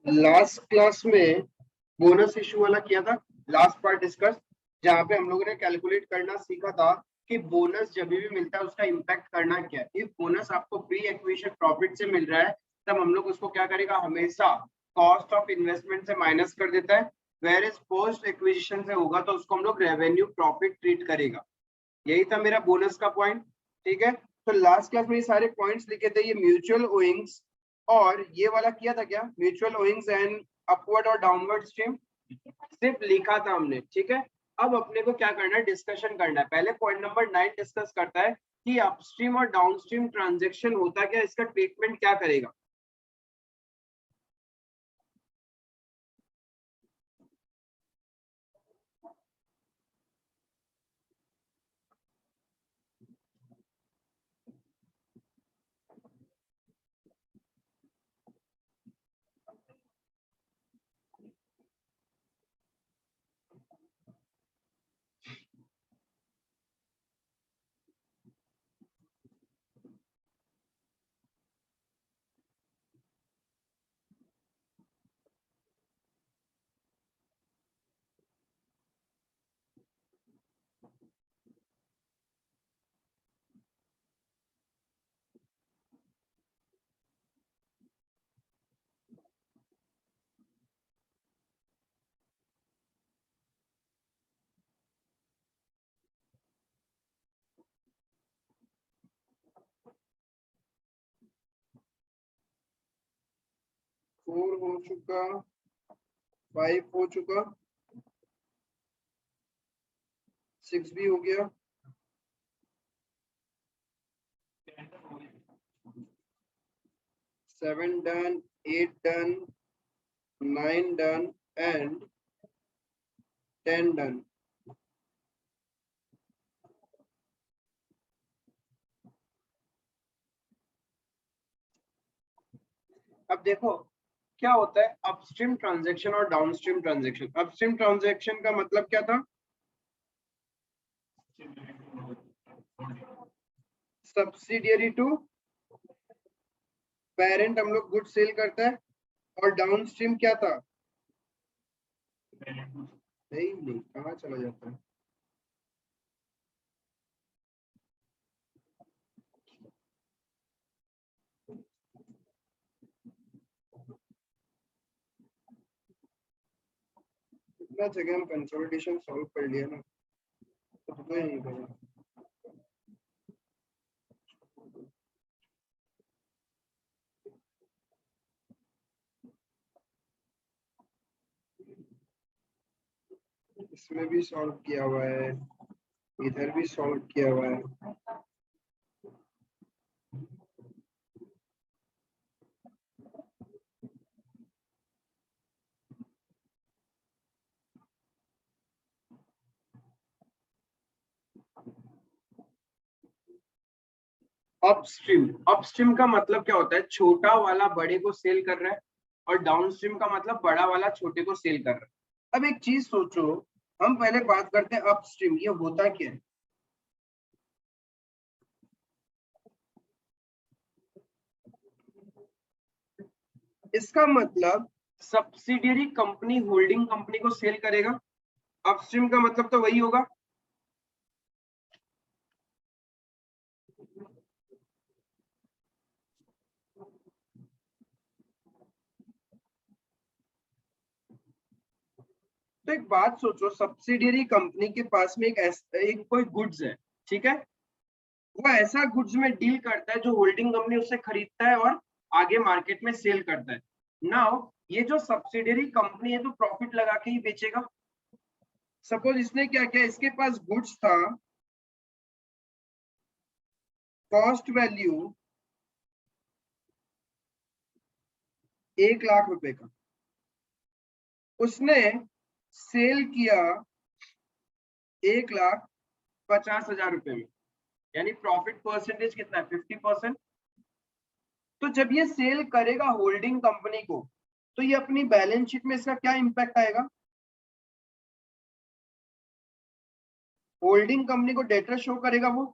Last class में bonus issue वाला किया था, लास्ट पार्ट डिस्कस, जहां पे हम लोगों ने कैलकुलेट करना सीखा था कि बोनस जब भी मिलता है उसका इम्पैक्ट करना क्या है। इफ बोनस आपको प्री एक्विजिशन प्रॉफिट से मिल रहा है तब हम लोग उसको क्या करेगा, हमेशा कॉस्ट ऑफ इन्वेस्टमेंट से माइनस कर देता है। वेयर इज पोस्ट एक्विजिशन से होगा तो उसको हम लोग रेवेन्यू प्रॉफिट ट्रीट करेगा। यही था मेरा बोनस का पॉइंट। ठीक है, तो लास्ट क्लास में ये सारे पॉइंट्स लिखे थे, ये म्यूचुअल ओइंग्स और ये वाला किया था क्या, म्यूचुअल ओइंग्स एंड अपवर्ड और डाउनवर्ड स्ट्रीम, सिर्फ लिखा था हमने। ठीक है, अब अपने को क्या करना है, डिस्कशन करना है। पहले पॉइंट नंबर 9 डिस्कस करता है कि अपस्ट्रीम और डाउनस्ट्रीम ट्रांजेक्शन होता क्या, इसका ट्रीटमेंट क्या करेगा। फोर हो चुका, 5 हो चुका, 6 भी हो गया, 7 done, 8 done, 9 done and 10 done. अब देखो क्या होता है अपस्ट्रीम ट्रांजैक्शन और डाउनस्ट्रीम ट्रांजैक्शन। अपस्ट्रीम ट्रांजैक्शन का मतलब क्या था, सब्सिडियरी टू पेरेंट हम लोग गुड सेल करता है, और डाउनस्ट्रीम क्या था, नहीं नहीं कहाँ चला जाता है, इतना जगह हम कंसोलिडेशन सॉल्व कर लिया ना, तो नहीं करें। इसमें भी सॉल्व किया हुआ है, इधर भी सॉल्व किया हुआ है। अपस्ट्रीम, अपस्ट्रीम का मतलब क्या होता है, छोटा वाला बड़े को सेल कर रहा है, और डाउनस्ट्रीम का मतलब बड़ा वाला छोटे को सेल कर रहा है। अब एक चीज सोचो, हम पहले बात करते हैं अपस्ट्रीम, ये होता क्या है। इसका मतलब सब्सिडियरी कंपनी होल्डिंग कंपनी को सेल करेगा, अपस्ट्रीम का मतलब तो वही होगा। तो एक बात सोचो, सब्सिडियरी कंपनी के पास में एक कोई गुड्स है, ठीक है, वो ऐसा गुड्स में डील करता है जो होल्डिंग कंपनी उससे खरीदता है और आगे मार्केट में सेल करता है। नाउ ये जो सब्सिडियरी कंपनी है तो प्रॉफिट लगा के ही बेचेगा। सपोज इसने क्या किया, इसके पास गुड्स था, कॉस्ट वैल्यू 1 लाख रुपए का, उसने सेल किया 1,50,000 रुपए में, यानी प्रॉफिट परसेंटेज कितना है, 50%। तो जब ये सेल करेगा होल्डिंग कंपनी को तो ये अपनी बैलेंस शीट में इसका क्या इंपैक्ट आएगा, होल्डिंग कंपनी को डेटर शो करेगा वो,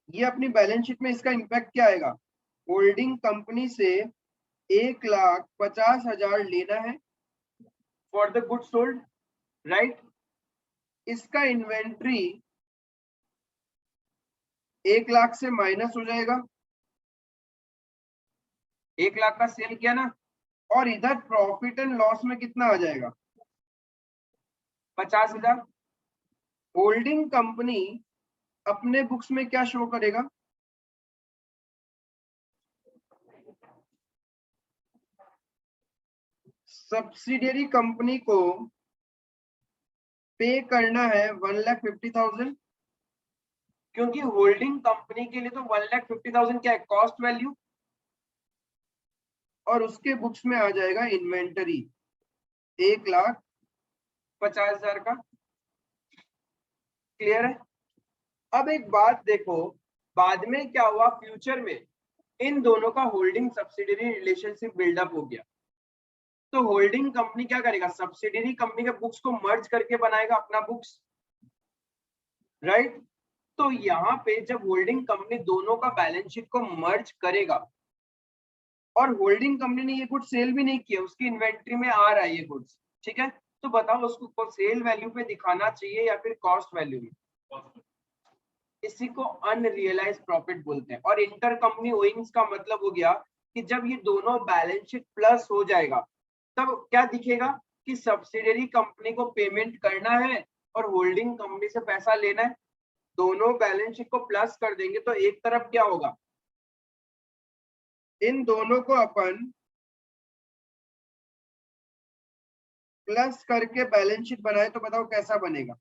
ये अपनी बैलेंस शीट में इसका इंपैक्ट क्या आएगा, होल्डिंग कंपनी से 1,50,000 लेना है for the good sold, right. इसका इन्वेंट्री 1,00,000 से माइनस हो जाएगा, 1,00,000 का सेल किया ना, और इधर प्रॉफिट एंड लॉस में कितना आ जाएगा, 50,000। होल्डिंग कंपनी अपने बुक्स में क्या शो करेगा, सब्सिडियरी कंपनी को पे करना है 1,50,000, क्योंकि होल्डिंग कंपनी के लिए तो 1,50,000 क्या है, कॉस्ट वैल्यू, और उसके बुक्स में आ जाएगा इन्वेंटरी 1,50,000 का। क्लियर है। अब एक बात देखो, बाद में क्या हुआ, फ्यूचर में इन दोनों का होल्डिंग सब्सिडियरी रिलेशनशिप बिल्डअप हो गया, तो होल्डिंग कंपनी क्या करेगा, सब्सिडियरी कंपनी के बुक्स को मर्ज करके बनाएगा अपना बुक्स, राइट। तो यहाँ पे जब होल्डिंग कंपनी दोनों का बैलेंस शीट को मर्ज करेगा, और होल्डिंग कंपनी ने ये गुड्स सेल भी नहीं किया, उसकी इन्वेंट्री में आ रहा है ये गुड्स, ठीक है, तो बताओ उसको सेल वैल्यू पे दिखाना चाहिए या फिर कॉस्ट वैल्यू में, इसी को अनरियलाइज प्रॉफिट बोलते हैं। और इंटर कंपनी ओइंग्स का मतलब हो गया कि जब ये दोनों बैलेंस शीट प्लस हो जाएगा, तब क्या दिखेगा कि सब्सिडियरी कंपनी को पेमेंट करना है और होल्डिंग कंपनी से पैसा लेना है, दोनों बैलेंस शीट को प्लस कर देंगे तो एक तरफ क्या होगा, इन दोनों को अपन प्लस करके बैलेंस शीट बनाए तो बताओ कैसा बनेगा,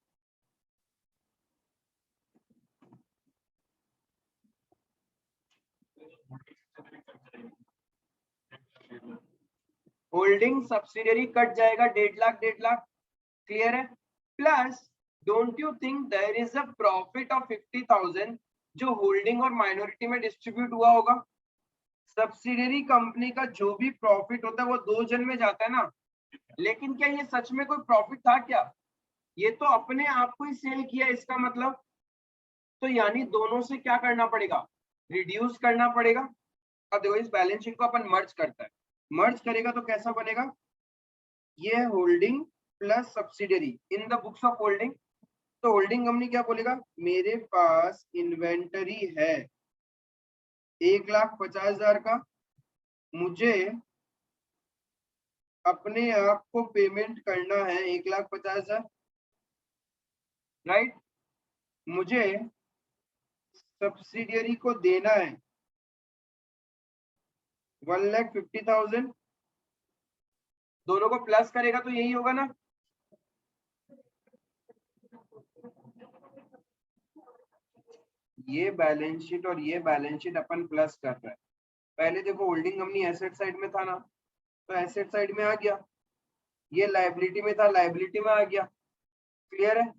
होल्डिंग सब्सिडियरी कट जाएगा 1,50,000, क्लियर है। Plus don't you think there is a profit of 50,000 जो होल्डिंग और माइनॉरिटी में डिस्ट्रीब्यूट हुआ होगा। सब्सिडियरी कंपनी का जो भी प्रॉफिट होता है वो 2 जन में जाता है ना, लेकिन क्या ये सच में कोई प्रॉफिट था क्या, ये तो अपने आप को ही सेल किया, इसका मतलब तो यानी दोनों से क्या करना पड़ेगा, रिड्यूस करना पड़ेगा। अब देखो इस बैलेंस शीट को अपन मर्ज करता है, मर्ज करेगा तो कैसा बनेगा, ये है holding plus subsidiary in the books of holding. तो होल्डिंग कंपनी क्या बोलेगा, मेरे पास इन्वेंटरी है 1,50,000 का, मुझे अपने आप को पेमेंट करना है 1,50,000, राइट। मुझे सब्सिडियरी को देना है 1,50,000, दोनों को प्लस करेगा तो यही होगा ना, ये बैलेंस शीट और ये बैलेंस शीट अपन प्लस कर रहे हैं। पहले देखो होल्डिंग कंपनी एसेट साइड में था ना, तो एसेट साइड में आ गया, ये लायबिलिटी में था, लायबिलिटी में आ गया, क्लियर है।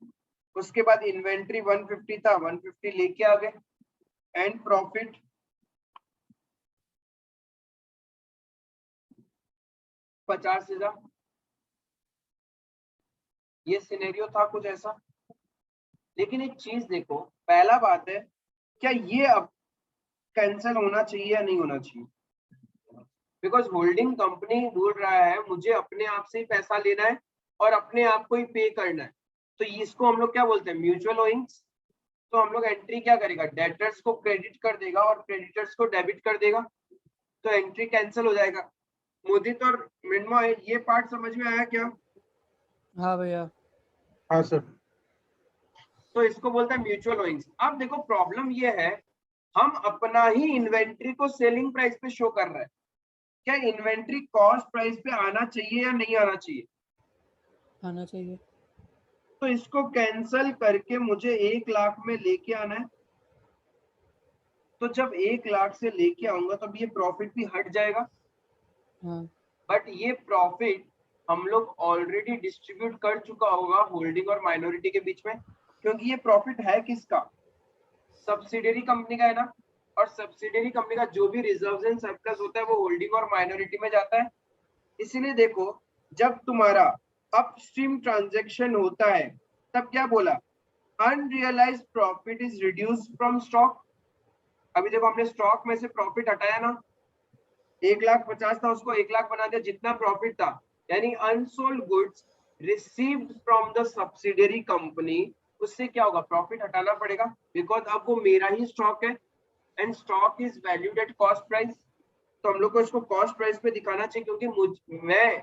उसके बाद इन्वेंट्री 150 था, 150 लेके आ गए, एंड प्रॉफिट 50,000। ये सिनेरियो था कुछ ऐसा। लेकिन एक चीज देखो, पहला बात है, क्या ये अब कैंसिल होना चाहिए या नहीं होना चाहिए, बिकॉज होल्डिंग कंपनी बोल रहा है मुझे अपने आप से ही पैसा लेना है और अपने आप को ही पे करना है, तो इसको हम लोग क्या बोलते हैं, म्यूचुअल ओइंग्स। तो हम लोग एंट्री क्या करेगा, डेटर्स को क्रेडिट कर देगा और क्रेडिटर्स को डेबिट कर देगा, तो एंट्री कैंसिल हो जाएगा। मोदित और मिनमय ये पार्ट समझ में आया क्या? हाँ भैया। हाँ सर। तो इसको बोलते हैं म्यूचुअल ओइंग्स। अब देखो प्रॉब्लम ये है, हम अपना ही इन्वेंट्री को सेलिंग प्राइस पे शो कर रहे हैं, क्या इन्वेंट्री कॉस्ट प्राइस पे आना चाहिए या नहीं आना चाहिए? आना चाहिए। तो इसको कैंसल करके मुझे 1,00,000 में लेके आना है, तो जब 1,00,000 से लेके आऊंगा तब ये प्रॉफिट भी हट जाएगा। हाँ। बट ये प्रॉफिट हम लोग ऑलरेडी डिस्ट्रीब्यूट कर चुका होगा होल्डिंग और माइनॉरिटी के बीच में, क्योंकि ये प्रॉफिट है किसका, सब्सिडियरी कंपनी का है ना, और सब्सिडियरी कंपनी का जो भी रिजर्व्स एंड सरप्लस होता है वो होल्डिंग और माइनॉरिटी में जाता है। इसीलिए देखो, जब तुम्हारा अपस्ट्रीम ट्रांजैक्शन होता है तब क्या बोला, unrealised profit is reduced from stock, अभी देखो हमने स्टॉक में से प्रॉफिट हटाया ना, 1,50,000 था, उसको 1,00,000 बना दिया, जितना प्रॉफिट था, यानी unsold goods received from the subsidiary company, उससे क्या होगा, प्रॉफिट हटाना पड़ेगा, बिकॉज अब वो मेरा ही स्टॉक है and stock is valued at cost price. तो हम लोग को इसको कॉस्ट प्राइस पे दिखाना चाहिए, क्योंकि मैं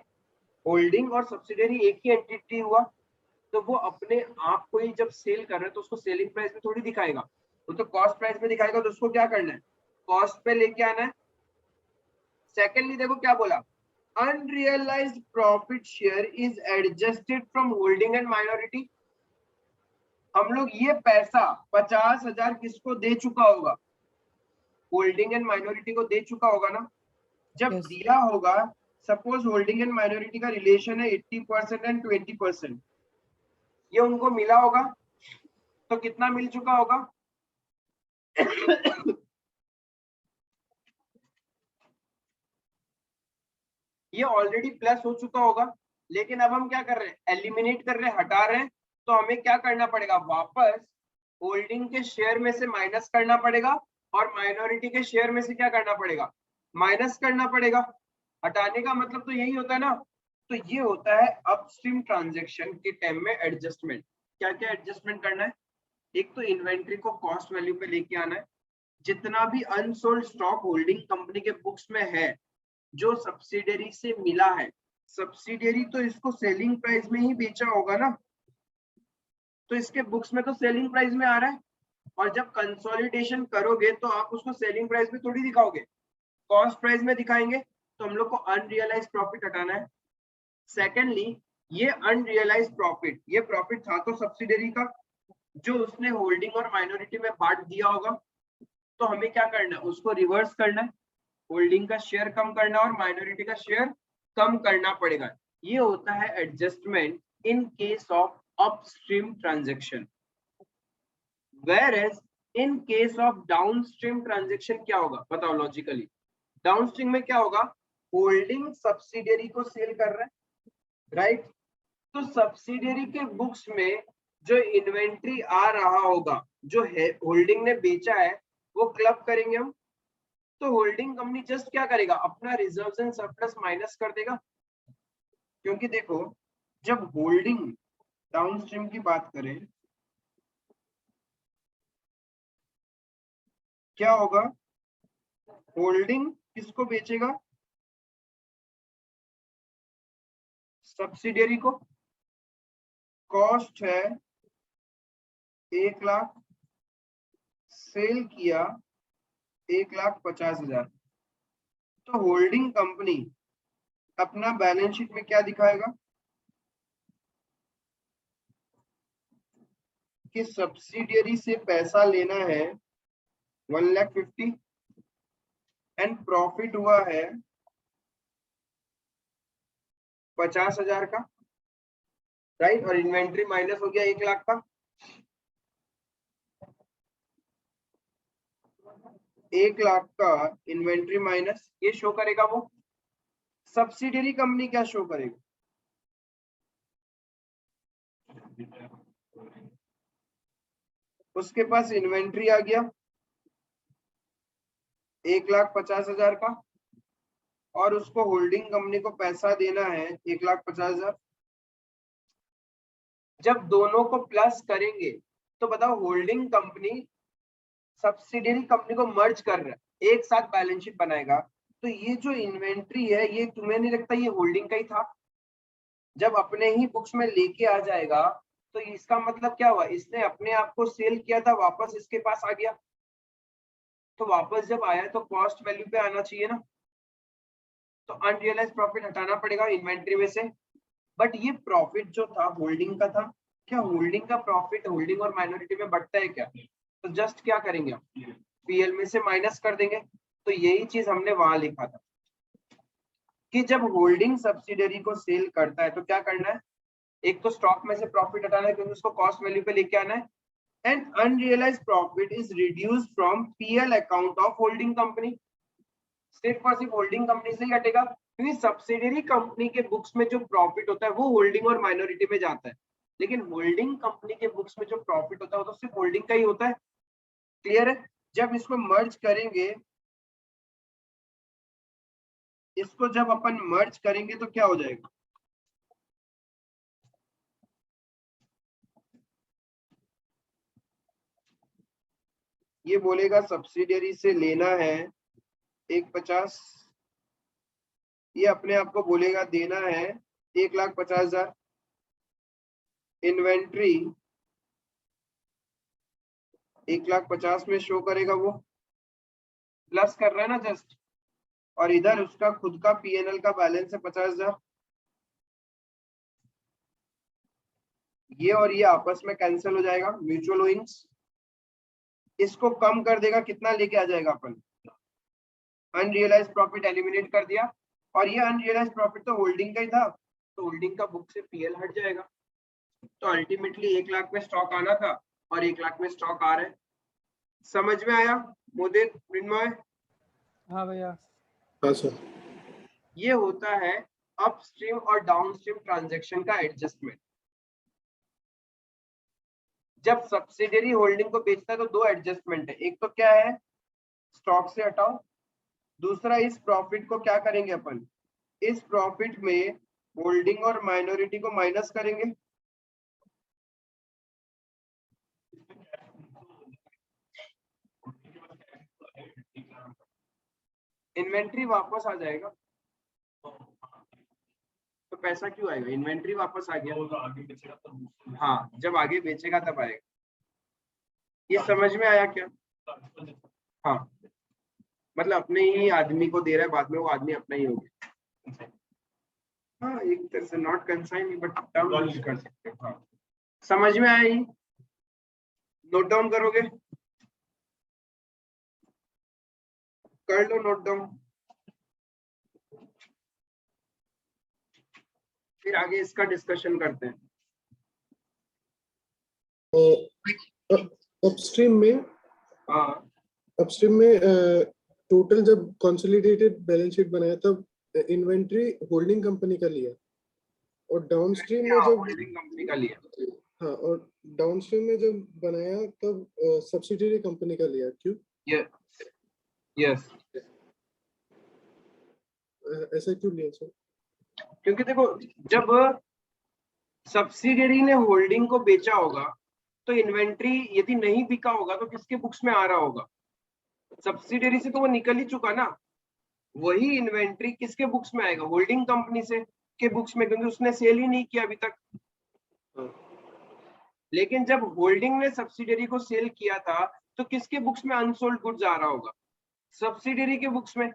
होल्डिंग और सब्सिडियरी एक ही एंटिटी हुआ, तो वो अपने आप को ही जब सेल कर रहे हैं तो उसको सेलिंग प्राइस में थोड़ी दिखाएगा, वो तो कॉस्ट प्राइस में दिखाएगा। तो उसको क्या करना है, कॉस्ट पे लेके आना है। सेकेंडली देखो क्या बोला, unrealised profit share is adjusted from holding and minority. हम लोग ये पैसा 50,000 किसको दे चुका होगा, होल्डिंग एंड माइनॉरिटी को दे चुका होगा ना। जब Yes. दिया होगा, सपोज होल्डिंग एंड माइनॉरिटी का रिलेशन है 80% एंड 20%, ये उनको मिला होगा, तो कितना मिल चुका होगा ये ऑलरेडी प्लस हो चुका होगा। लेकिन अब हम क्या कर रहे हैं, एलिमिनेट कर रहे हैं, हटा रहे हैं। तो हमें क्या करना पड़ेगा, वापस होल्डिंग के शेयर में से माइनस करना पड़ेगा और माइनॉरिटी के शेयर में से क्या करना पड़ेगा, माइनस करना पड़ेगा। हटाने का मतलब तो यही होता है ना। तो ये होता है अपस्ट्रीम ट्रांजैक्शन के टाइम में एडजस्टमेंट। क्या क्या एडजस्टमेंट करना है, एक तो इन्वेंट्री को कॉस्ट वैल्यू पे लेके आना है, जितना भी अनसोल्ड स्टॉक होल्डिंग कंपनी के बुक्स में है जो सब्सिडियरी से मिला है, सब्सिडियरी तो इसको सेलिंग प्राइस में ही बेचा होगा ना, तो इसके बुक्स में तो सेलिंग प्राइस में आ रहा है। और जब कंसोलिडेशन करोगे तो आप उसको सेलिंग प्राइस में थोड़ी दिखाओगे, कॉस्ट प्राइस में दिखाएंगे। तो हम लोग को अनरियलाइज प्रॉफिट हटाना है। सेकेंडली, ये अनरियलाइज प्रॉफिट, ये प्रॉफिट था तो सब्सिडियरी का, जो उसने होल्डिंग और माइनॉरिटी में बांट दिया होगा। तो हमें क्या करना है, उसको रिवर्स करना है, होल्डिंग का शेयर कम करना और माइनॉरिटी का शेयर कम करना पड़ेगा। ये होता है adjustment in case of upstream transaction. Whereas in case of downstream transaction क्या होगा, बताओ लॉजिकली। डाउनस्ट्रीम में क्या होगा, होल्डिंग सब्सिडियरी को सेल कर रहा है, राइट। तो सब्सिडियरी के बुक्स में जो इन्वेंट्री आ रहा होगा, जो है होल्डिंग ने बेचा है, वो क्लब करेंगे हम। तो होल्डिंग कंपनी जस्ट क्या करेगा, अपना रिजर्व्स एंड सरप्लस माइनस कर देगा। क्योंकि देखो, जब होल्डिंग डाउनस्ट्रीम की बात करें, क्या होगा, होल्डिंग किसको बेचेगा, सब्सिडियरी को। कॉस्ट है 1,00,000, सेल किया 1,50,000। तो होल्डिंग कंपनी अपना बैलेंस शीट में क्या दिखाएगा कि सब्सिडियरी से पैसा लेना है 1,50,000 एंड प्रॉफिट हुआ है 50,000 का, राइट। और इन्वेंट्री माइनस हो गया 1,00,000 का। 1,00,000 का इन्वेंट्री माइनस, ये शो करेगा वो। सब्सिडियरी कंपनी क्या शो करेगा, उसके पास इन्वेंट्री आ गया 1,50,000 का, और उसको होल्डिंग कंपनी को पैसा देना है 1,50,000। जब दोनों को प्लस करेंगे तो बताओ, होल्डिंग कंपनी सब्सिडियरी कंपनी को मर्ज कर रहा है, एक साथ बैलेंस शीट बनाएगा। तो ये जो इन्वेंट्री है, ये तुम्हें नहीं लगता ये होल्डिंग का ही था। जब अपने ही बुक्स में लेके आ जाएगा तो इसका मतलब क्या हुआ, इसने अपने आप को सेल किया था, वापस इसके पास आ गया। तो वापस जब आया तो कॉस्ट वैल्यू पे आना चाहिए ना। तो अनरियलाइज प्रॉफिट हटाना पड़ेगा इन्वेंट्री में से। बट ये प्रॉफिट जो था होल्डिंग का था, क्या होल्डिंग का प्रॉफिट होल्डिंग और माइनॉरिटी में बढ़ता है क्या, तो जस्ट क्या करेंगे, पीएल में से माइनस कर देंगे। तो यही चीज हमने वहां लिखा था कि जब होल्डिंग सब्सिडियरी को सेल करता है तो क्या करना है, एक तो स्टॉक में से प्रॉफिट हटाना है क्योंकि उसको कॉस्ट वैल्यू पे लेके आना है, and unrealised profit is reduced from PL account of holding company. सिर्फ और सिर्फ होल्डिंग कंपनी से ही हटेगा, क्योंकि सब्सिडियरी कंपनी के बुक्स में जो प्रॉफिट होता है वो होल्डिंग और माइनॉरिटी में जाता है, लेकिन होल्डिंग कंपनी के बुक्स में जो प्रॉफिट होता है वो तो सिर्फ होल्डिंग का ही होता है। क्लियर है। जब इसको मर्ज करेंगे, इसको जब अपन मर्ज करेंगे तो क्या हो जाएगा, ये बोलेगा सब्सिडियरी से लेना है 150, ये अपने आप को बोलेगा देना है 1,50,000, इन्वेंट्री 1,50,000 में शो करेगा, वो प्लस कर रहा है ना जस्ट, और इधर उसका खुद का पीएनएल का बैलेंस है 50,000। ये और ये आपस में कैंसिल हो जाएगा, म्यूचुअल विंग्स, इसको कम कर देगा, कितना लेके आ जाएगा अपन, अनरियलाइज प्रॉफिट एलिमिनेट कर दिया, और ये अनरियलाइज प्रॉफिट तो होल्डिंग का ही था, तो होल्डिंग का बुक से पीएल हट जाएगा। तो अल्टीमेटली 1 लाख में स्टॉक आना था और 1 लाख में स्टॉक आ रहा है। समझ में आया मोदित, मृण्मय? हाँ भैया। हाँ सर। ये होता है अपस्ट्रीम और डाउनस्ट्रीम ट्रांजैक्शन का एडजस्टमेंट। जब सब्सिडियरी होल्डिंग को बेचता है तो दो एडजस्टमेंट है, एक तो क्या है, स्टॉक से हटाओ, दूसरा इस प्रॉफिट को क्या करेंगे अपन, इस प्रॉफिट में होल्डिंग और माइनॉरिटी को माइनस करेंगे। इन्वेंट्री वापस आ जाएगा, तो पैसा क्यों आएगा, इन्वेंट्री वापस आ गया। हाँ, जब आगे बेचेगा तब आएगा। ये समझ में आया क्या? हाँ, मतलब अपने ही आदमी को दे रहा है, बाद में वो आदमी अपना ही हो गया। हाँ, एक तरह से not consign but term use कर सकते हैं। हाँ, समझ में आया? ही नोट डाउन करोगे, कर लो नोट डाउन, फिर आगे इसका डिस्कशन करते हैं। अपस्ट्रीम में, हाँ, अपस्ट्रीम में टोटल जब कंसोलिडेटेड बैलेंस शीट बनाया तब इन्वेंट्री होल्डिंग कंपनी का लिया, और डाउनस्ट्रीम में जब होल्डिंग कंपनी का लिया, हाँ, और डाउनस्ट्रीम में जब बनाया तब सब्सिडियरी कंपनी का लिया, क्यों? यस, ऐसा क्यों लिया सर? क्योंकि देखो, जब सब्सिडियरी ने होल्डिंग को बेचा होगा तो इन्वेंट्री यदि नहीं बिका होगा तो किसके बुक्स में आ रहा होगा, सब्सिडियरी से तो वो निकल ही चुका ना, वही इन्वेंट्री किसके बुक्स में आएगा, होल्डिंग कंपनी से के बुक्स में, क्योंकि उसने सेल ही नहीं किया अभी तक। लेकिन जब होल्डिंग ने सब्सिडियरी को सेल किया था तो किसके बुक्स में अनसोल्ड गुड्स आ रहा होगा, सब्सिडियरी के बुक्स में।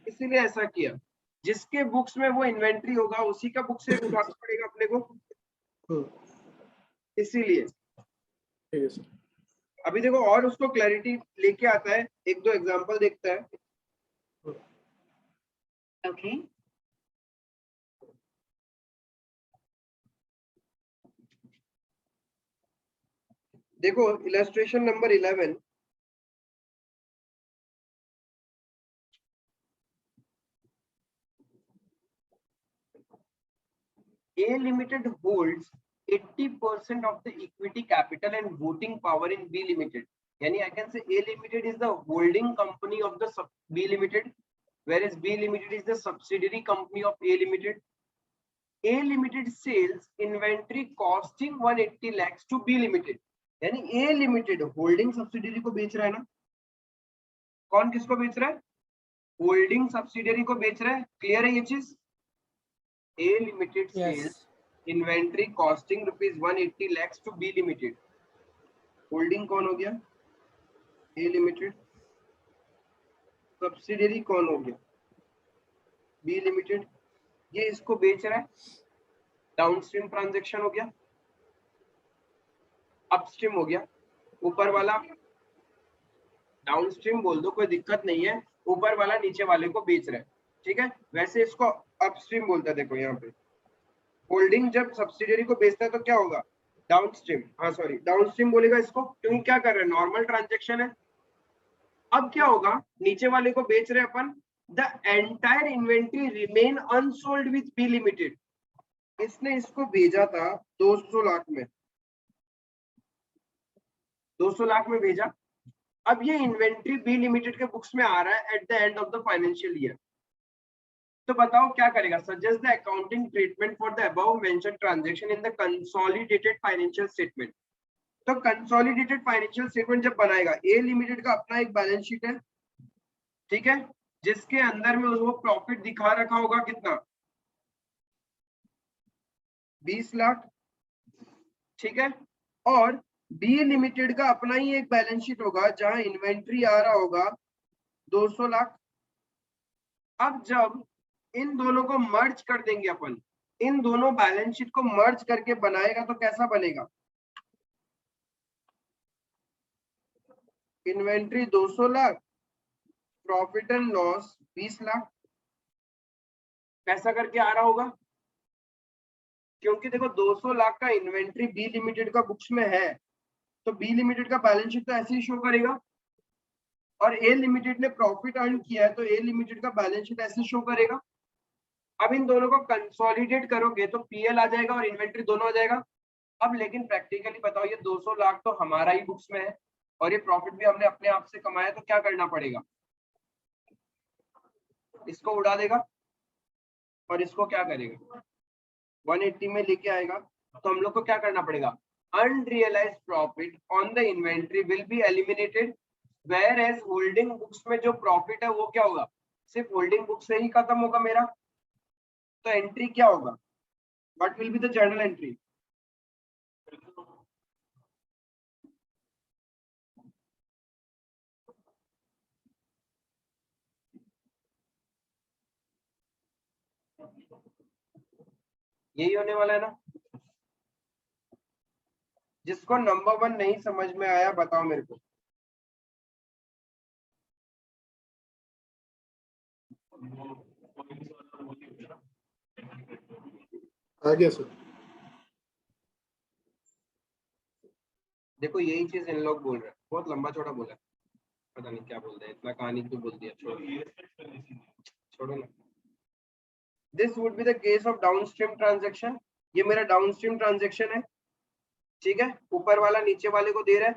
इसीलिए ऐसा किया, जिसके बुक्स में वो इन्वेंट्री होगा उसी का बुक से उठाना पड़ेगा अपने को, इसीलिए। ठीक है सर। अभी देखो और उसको क्लैरिटी लेके आता है, एक दो एग्जांपल देखता है। ओके, देखो illustration number 11, A Limited holds 80% of the equity capital and voting power in B Limited. Yani I can say A Limited is the holding company of the B Limited, whereas B Limited is the subsidiary company of A Limited. A Limited sells inventory costing 180 lakhs to B Limited. यानी A Limited holding subsidiary को बेच रहा है ना, कौन किसको बेच रहा है, होल्डिंग सब्सिडियरी को बेच रहा है, क्लियर है ये चीज। A Limited sells inventory costing rupees 180 lakhs to B Limited. Holding कौन हो गया, A Limited, सब्सिडियरी कौन हो गया, B Limited, ये इसको बेच रहा है, डाउनस्ट्रीम ट्रांजैक्शन हो गया, अपस्ट्रीम हो गया, ऊपर वाला डाउनस्ट्रीम बोल दो कोई दिक्कत नहीं है, ऊपर वाला नीचे वाले को बेच रहा है, ठीक है। वैसे इसको अपस्ट्रीम बोलता है, देखो यहाँ पे होल्डिंग जब सब्सिडियरी को बेचता है तो क्या होगा, डाउनस्ट्रीम, हाँ सॉरी डाउनस्ट्रीम बोलेगा इसको, क्योंकि क्या कर रहे हैं, नॉर्मल ट्रांजैक्शन है। अब क्या होगा, नीचे वाले को बेच रहे अपन, the entire inventory remain unsold with B limited. इसने इसको भेजा था 200 लाख में, 200 लाख में भेजा, अब ये इन्वेंट्री बी लिमिटेड के बुक्स में आ रहा है at the end of the financial year. तो बताओ क्या करेगा, suggest the accounting treatment for the above mentioned transaction in the consolidated financial statement. तो कंसोलिडेटेड फाइनेंशियल स्टेटमेंट जब बनाएगा, ए लिमिटेड का अपना एक बैलेंस शीट है, ठीक है, जिसके अंदर में वो प्रॉफिट दिखा रखा होगा कितना, 20 लाख, ठीक है। और बी लिमिटेड का अपना ही एक बैलेंस शीट होगा जहां इन्वेंट्री आ रहा होगा 200 लाख। अब जब इन दोनों को मर्ज कर देंगे अपन, इन दोनों बैलेंस शीट को मर्ज करके बनाएगा तो कैसा बनेगा, inventory 200 lakh, profit and loss 20 lakh, कैसा करके आ रहा होगा, क्योंकि देखो 200 लाख का इन्वेंट्री बी लिमिटेड का बुक्स में है, तो बी लिमिटेड का बैलेंस शीट तो ऐसे ही शो करेगा, और ए लिमिटेड ने प्रॉफिट अर्न किया है तो ए लिमिटेड का बैलेंस शीट ऐसे शो करेगा। अब इन दोनों को कंसोलिडेट करोगे तो पीएल आ जाएगा और इन्वेंट्री दोनों आ जाएगा। अब लेकिन प्रैक्टिकली बताओ, ये 200 लाख तो हमारा ही बुक्स में है और ये प्रॉफिट भी हमने अपने आप से कमाया, तो क्या करना पड़ेगा, इसको उड़ा देगा और इसको क्या करेगा 180 में लेके आएगा। तो हम लोग को क्या करना पड़ेगा, unrealized profit on the inventory will be eliminated, whereas holding books में जो प्रॉफिट है वो क्या होगा, सिर्फ होल्डिंग बुक से ही खत्म होगा मेरा। तो एंट्री क्या होगा, what will be the journal entry, यही होने वाला है ना। जिसको नंबर 1 नहीं समझ में आया बताओ मेरे को। आ गया सर। देखो यही चीज इन लोग बोल रहे हैं, बहुत लंबा चौड़ा बोला, पता नहीं क्या बोल रहे हैं, इतना कहानी क्यों बोल दिया, छोड़ो ना। This would be the case of downstream transaction, ये मेरा डाउनस्ट्रीम ट्रांजैक्शन है, ठीक है, ऊपर वाला नीचे वाले को दे रहा है।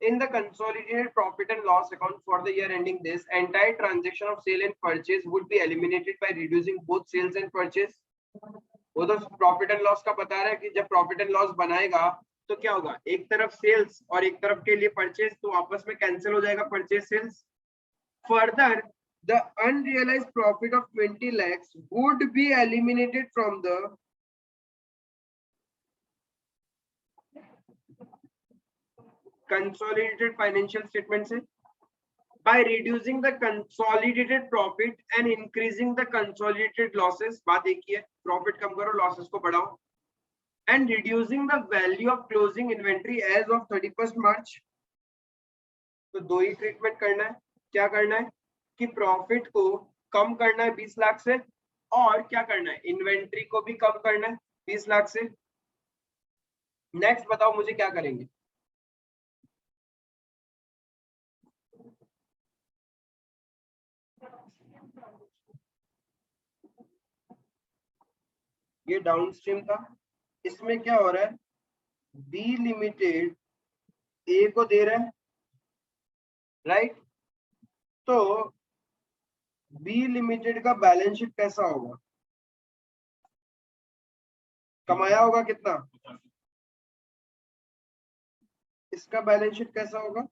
In the consolidated profit and loss account for the year ending, this entire transaction of sale and purchase would be eliminated by reducing both sales and purchase. वो तो प्रॉफिट एंड लॉस का बता रहा है कि जब प्रॉफिट एंड लॉस बनाएगा तो क्या होगा, एक तरफ सेल्स और एक तरफ के लिए परचेज, तो आपस में कैंसिल हो जाएगा purchase sales. Further the unrealized profit of 20 lakhs would be eliminated from the consolidated financial statement से by reducing the consolidated profit and increasing the consolidated losses। बात एक ही है, प्रॉफिट कम करो लॉसेस को बढ़ाओ, and reducing the value of closing inventory as of 31st March। तो दो ही treatment करना है, क्या करना है कि प्रॉफिट को कम करना है 20 लाख से, और क्या करना है, इन्वेंट्री को भी कम करना है 20 लाख से। नेक्स्ट बताओ मुझे क्या करेंगे, ये डाउनस्ट्रीम था, इसमें क्या हो रहा है, बी लिमिटेड ए को दे रहा है, राइट। तो बी लिमिटेड का बैलेंस शीट कैसा होगा, कमाया होगा कितना, इसका बैलेंस शीट कैसा होगा,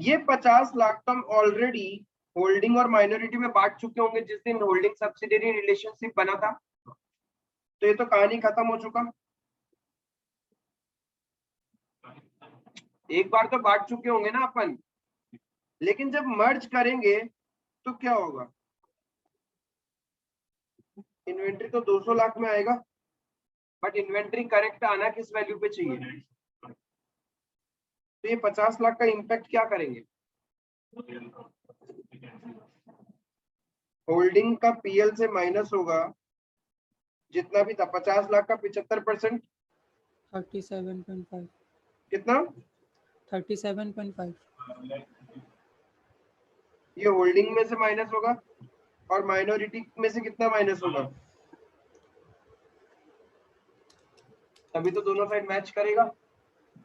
ये 50 लाख तो हम ऑलरेडी होल्डिंग और माइनॉरिटी में बांट चुके होंगे जिस दिन होल्डिंग सब्सिडियरी रिलेशनशिप बना था, तो ये तो कहानी खत्म हो चुका, एक बार तो बांट चुके होंगे ना अपन। लेकिन जब मर्ज करेंगे तो क्या होगा, इन्वेंट्री तो 200 लाख में आएगा, बट इन्वेंट्री करेक्ट आना किस वैल्यू पे चाहिए, तो ये 50 लाख का इम्पैक्ट क्या करेंगे, होल्डिंग का पीएल से माइनस होगा जितना भी था, 50 लाख का 75%, 37.5 कितना, 37.5 ये होल्डिंग में से माइनस होगा, और माइनॉरिटी में से कितना माइनस होगा, तभी तो दोनों साइड मैच करेगा।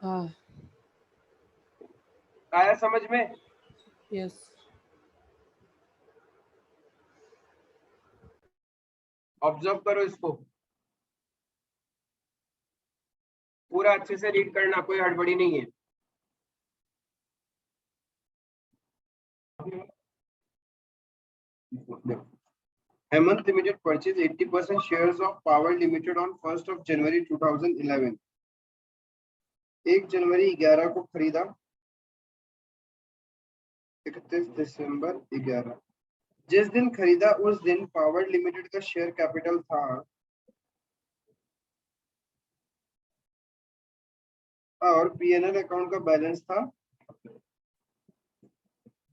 हाँ आया समझ में? यस ऑब्जर्व करो इसको, पूरा अच्छे से रीड करना, कोई हड़बड़ी नहीं है। Hemant Limited purchased 80% shares of Power Limited on 1st of January 2011. 1 जनवरी 11 को खरीदा, 31 दिसंबर 11। जिस दिन खरीदा उस दिन पावर लिमिटेड का शेयर कैपिटल था और पीएनएल अकाउंट का बैलेंस था।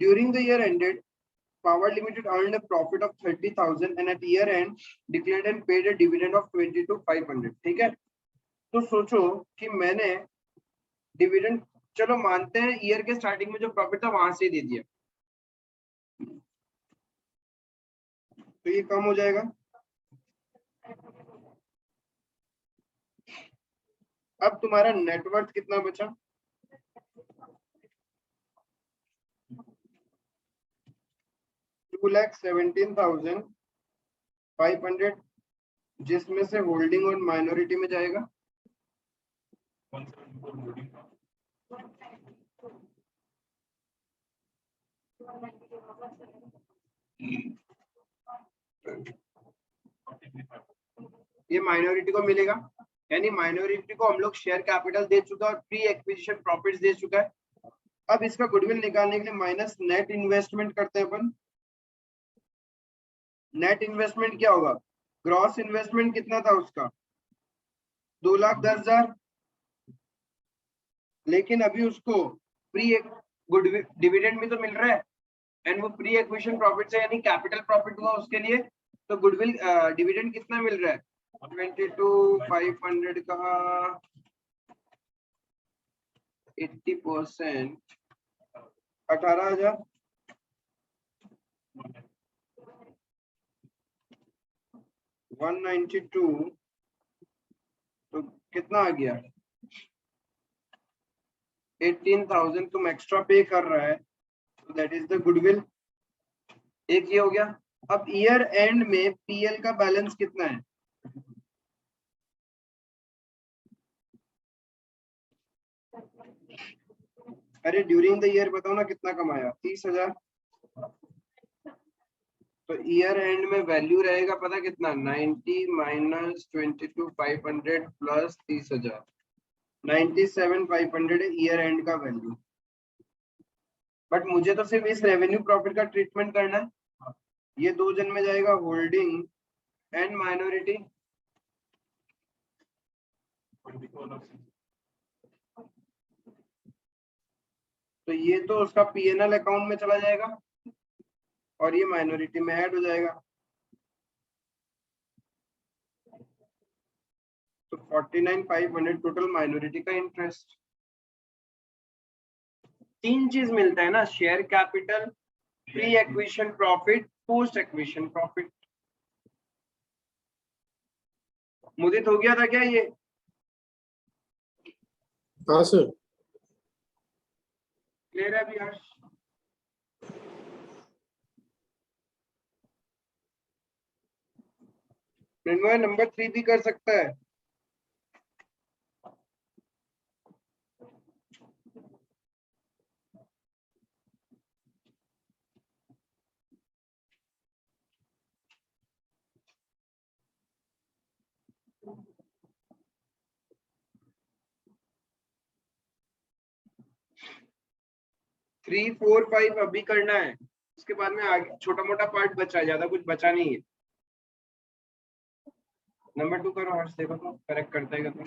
During the year ended Power Limited earned a profit of 30,000 and at year end declared and paid a dividend of 22,500। ठीक है, तो सोचो कि मैंने डिविडेंड, चलो मानते हैं ईयर के स्टार्टिंग में जो प्रॉफिट था वहां से ही दे दिया, तो ये कम हो जाएगा। अब तुम्हारा नेटवर्थ कितना बचा? 2,17,500, जिसमें से होल्डिंग और माइनॉरिटी में जाएगा 174। ये माइनॉरिटी को मिलेगा, यानी माइनॉरिटी को हम लोग शेयर कैपिटल दे चुका है और प्री एक्विजिशन प्रॉफिट्स दे चुका है। अब इसका गुडविल निकालने के लिए माइनस नेट इन्वेस्टमेंट करते हैं अपन। नेट इन्वेस्टमेंट क्या होगा? ग्रॉस इन्वेस्टमेंट कितना था उसका? 2,10,000, लेकिन अभी उसको प्री गुडविल डिविडेंड भी तो मिल रहा है एंड वो प्री एक्विजिशन प्रॉफिट से यानी कैपिटल प्रॉफिट हुआ उसके लिए, तो गुडविल डिविडेंड कितना मिल रहा है? 22,500 का 80%, 18,000। $192, तो कितना आ गया? 18,000 तुम एक्स्ट्रा पे कर रहा है, तो दैट इज द गुडविल। एक ये हो गया। अब ईयर एंड में पीएल का बैलेंस कितना है? अरे ड्यूरिंग द ईयर बताओ ना कितना कमाया? 30,000। तो ईयर एंड में वैल्यू रहेगा पता कितना? 90 माइनस 22,500 प्लस 30,000, 97,500 है ईयर एंड का वैल्यू। बट मुझे तो सिर्फ इस रेवेन्यू प्रॉफिट का ट्रीटमेंट करना है। ये दो जन में जाएगा होल्डिंग एंड माइनॉरिटी। तो ये तो उसका पीएनएल अकाउंट में चला जाएगा और ये माइनॉरिटी में ऐड हो जाएगा। तो 49,500 टोटल माइनॉरिटी का इंटरेस्ट। तीन चीज मिलता है ना, share capital, pre acquisition profit, post acquisition profit. Mudit हो गया था क्या ये? हाँ सर। क्लियर है अभी? हर्ष नंबर 3 भी कर सकता है। थ्री फोर फाइव अभी करना है, उसके बाद में आगे छोटा मोटा पार्ट बचा है, ज्यादा कुछ बचा नहीं है। नंबर 2 करो हर्ष, देखो तो करेक्ट करता है तो।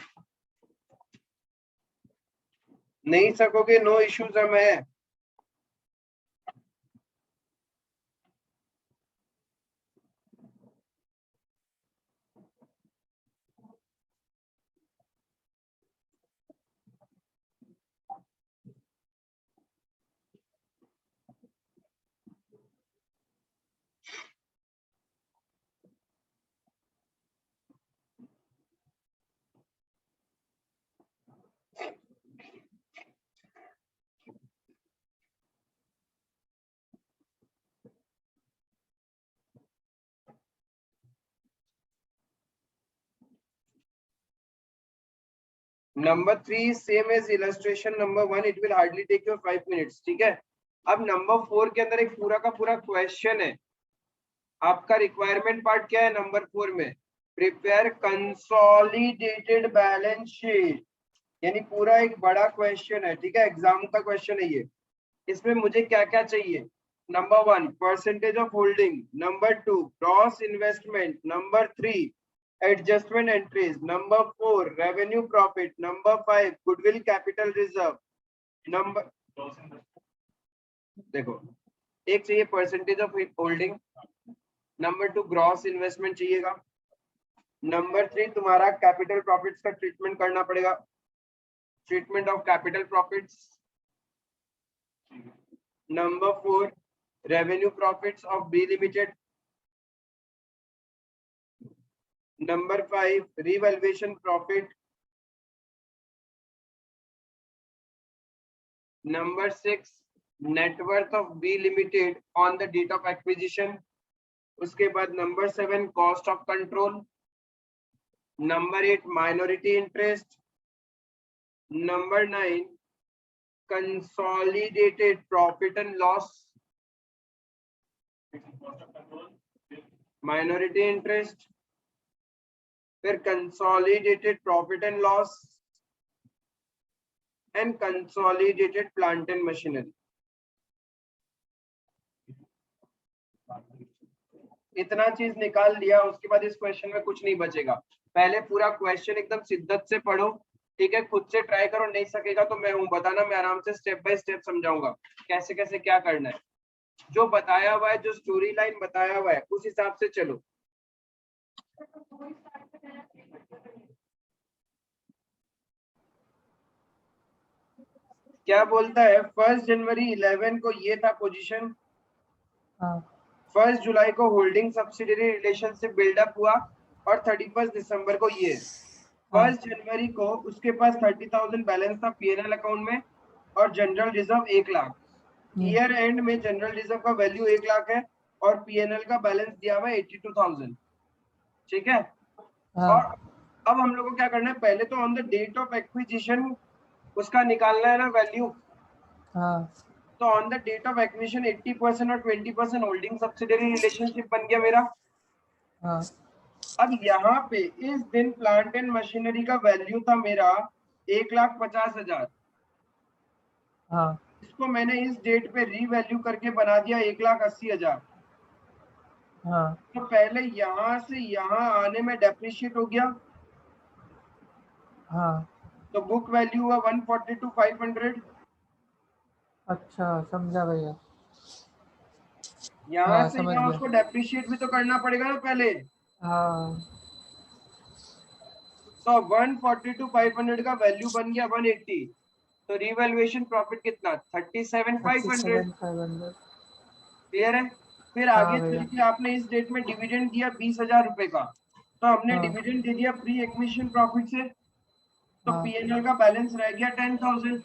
नहीं सकोगे नो इश्यूज है। Number 3 same as illustration number 1, it will hardly take you 5 minutes, ठीक है। अब नंबर 4 के अंदर एक पूरा का पूरा क्वेश्चन है। आपका रिक्वायरमेंट पार्ट क्या है नंबर 4 में? प्रिपेयर कंसोलिडेटेड बैलेंस शीट, यानी पूरा एक बड़ा क्वेश्चन है, ठीक है, एग्जाम का क्वेश्चन है ये। इसमें मुझे क्या क्या चाहिए? Number 1 percentage of holding, number 2 gross investment, number 3 adjustment entries, number 4 revenue profit, number 5 goodwill capital reserve, number देखो एक चाहिए percentage of holding, number 2 gross investment चाहिएगा, नंबर 3 तुम्हारा कैपिटल प्रॉफिट्स का ट्रीटमेंट करना पड़ेगा, treatment of capital profits, number 4 revenue profits of B limited, number 5 revaluation profit, number 6 net worth of B limited on the date of acquisition, उसके बाद number 7 cost of control, number 8 minority interest, number 9 consolidated profit and loss, minority interest, फिर consolidated profit and loss and consolidated plant and machinery. इतना चीज निकाल लिया, उसके बाद इस क्वेश्चन में कुछ नहीं बचेगा। पहले पूरा क्वेश्चन एकदम शिद्दत से पढ़ो, ठीक है, खुद से ट्राई करो, नहीं सकेगा तो मैं हूं, बताना, मैं आराम से स्टेप बाय स्टेप समझाऊंगा कैसे कैसे क्या करना है। जो बताया हुआ है, जो स्टोरी लाइन बताया हुआ है, उस हिसाब से चलो। क्या बोलता है? 1 जनवरी 11 को ये था पोजीशन, हाँ 1 जुलाई को होल्डिंग सब्सिडियरी रिलेशनशिप बिल्डअप हुआ और 31 दिसंबर को ये। 1 जनवरी को उसके पास 30,000 बैलेंस था पीएनएल अकाउंट में और general reserve 1 lakh. Year and में जनरल रिजर्व का वैल्यू 1 लाख है और पीएनएल का बैलेंस दिया हुआ है 82,000, ठीक है। और अब हम लोग को क्या करना है? पहले तो on the date of acquisition उसका निकालना है ना वैल्यू। तो on the date of acquisition 80% और 20% होल्डिंग सब्सिडियरी रिलेशनशिप बन गया मेरा। अब यहाँ पे इस दिन प्लांट एंड मशीनरी का वैल्यू था मेरा 1,50,000। इसको मैंने इस डेट पे रीवैल्यू करके बना दिया 1,80,000। तो पहले यहाँ से यहाँ आने में डेप्रिशिएट हो गया, तो बुक वैल्यू हुआ 142,500। अच्छा समझा भैया। यहाँ से समझ यहाँ गया। उसको डेप्रिशिएट भी तो करना पड़ेगा ना पहले। तो 142,500 का वैल्यू बन गया 180, तो रिवैल्यूएशन प्रॉफिट कितना? 37,500। क्लियर है? फिर आगे चल के आपने इस डेट में डिविडेंड दिया 20,000 रुपए का, तो हमने डिविडेंड दे दिया प्री एक्विजिशन प्रॉफिट से, तो पीएनएल का बैलेंस रह गया 10,000।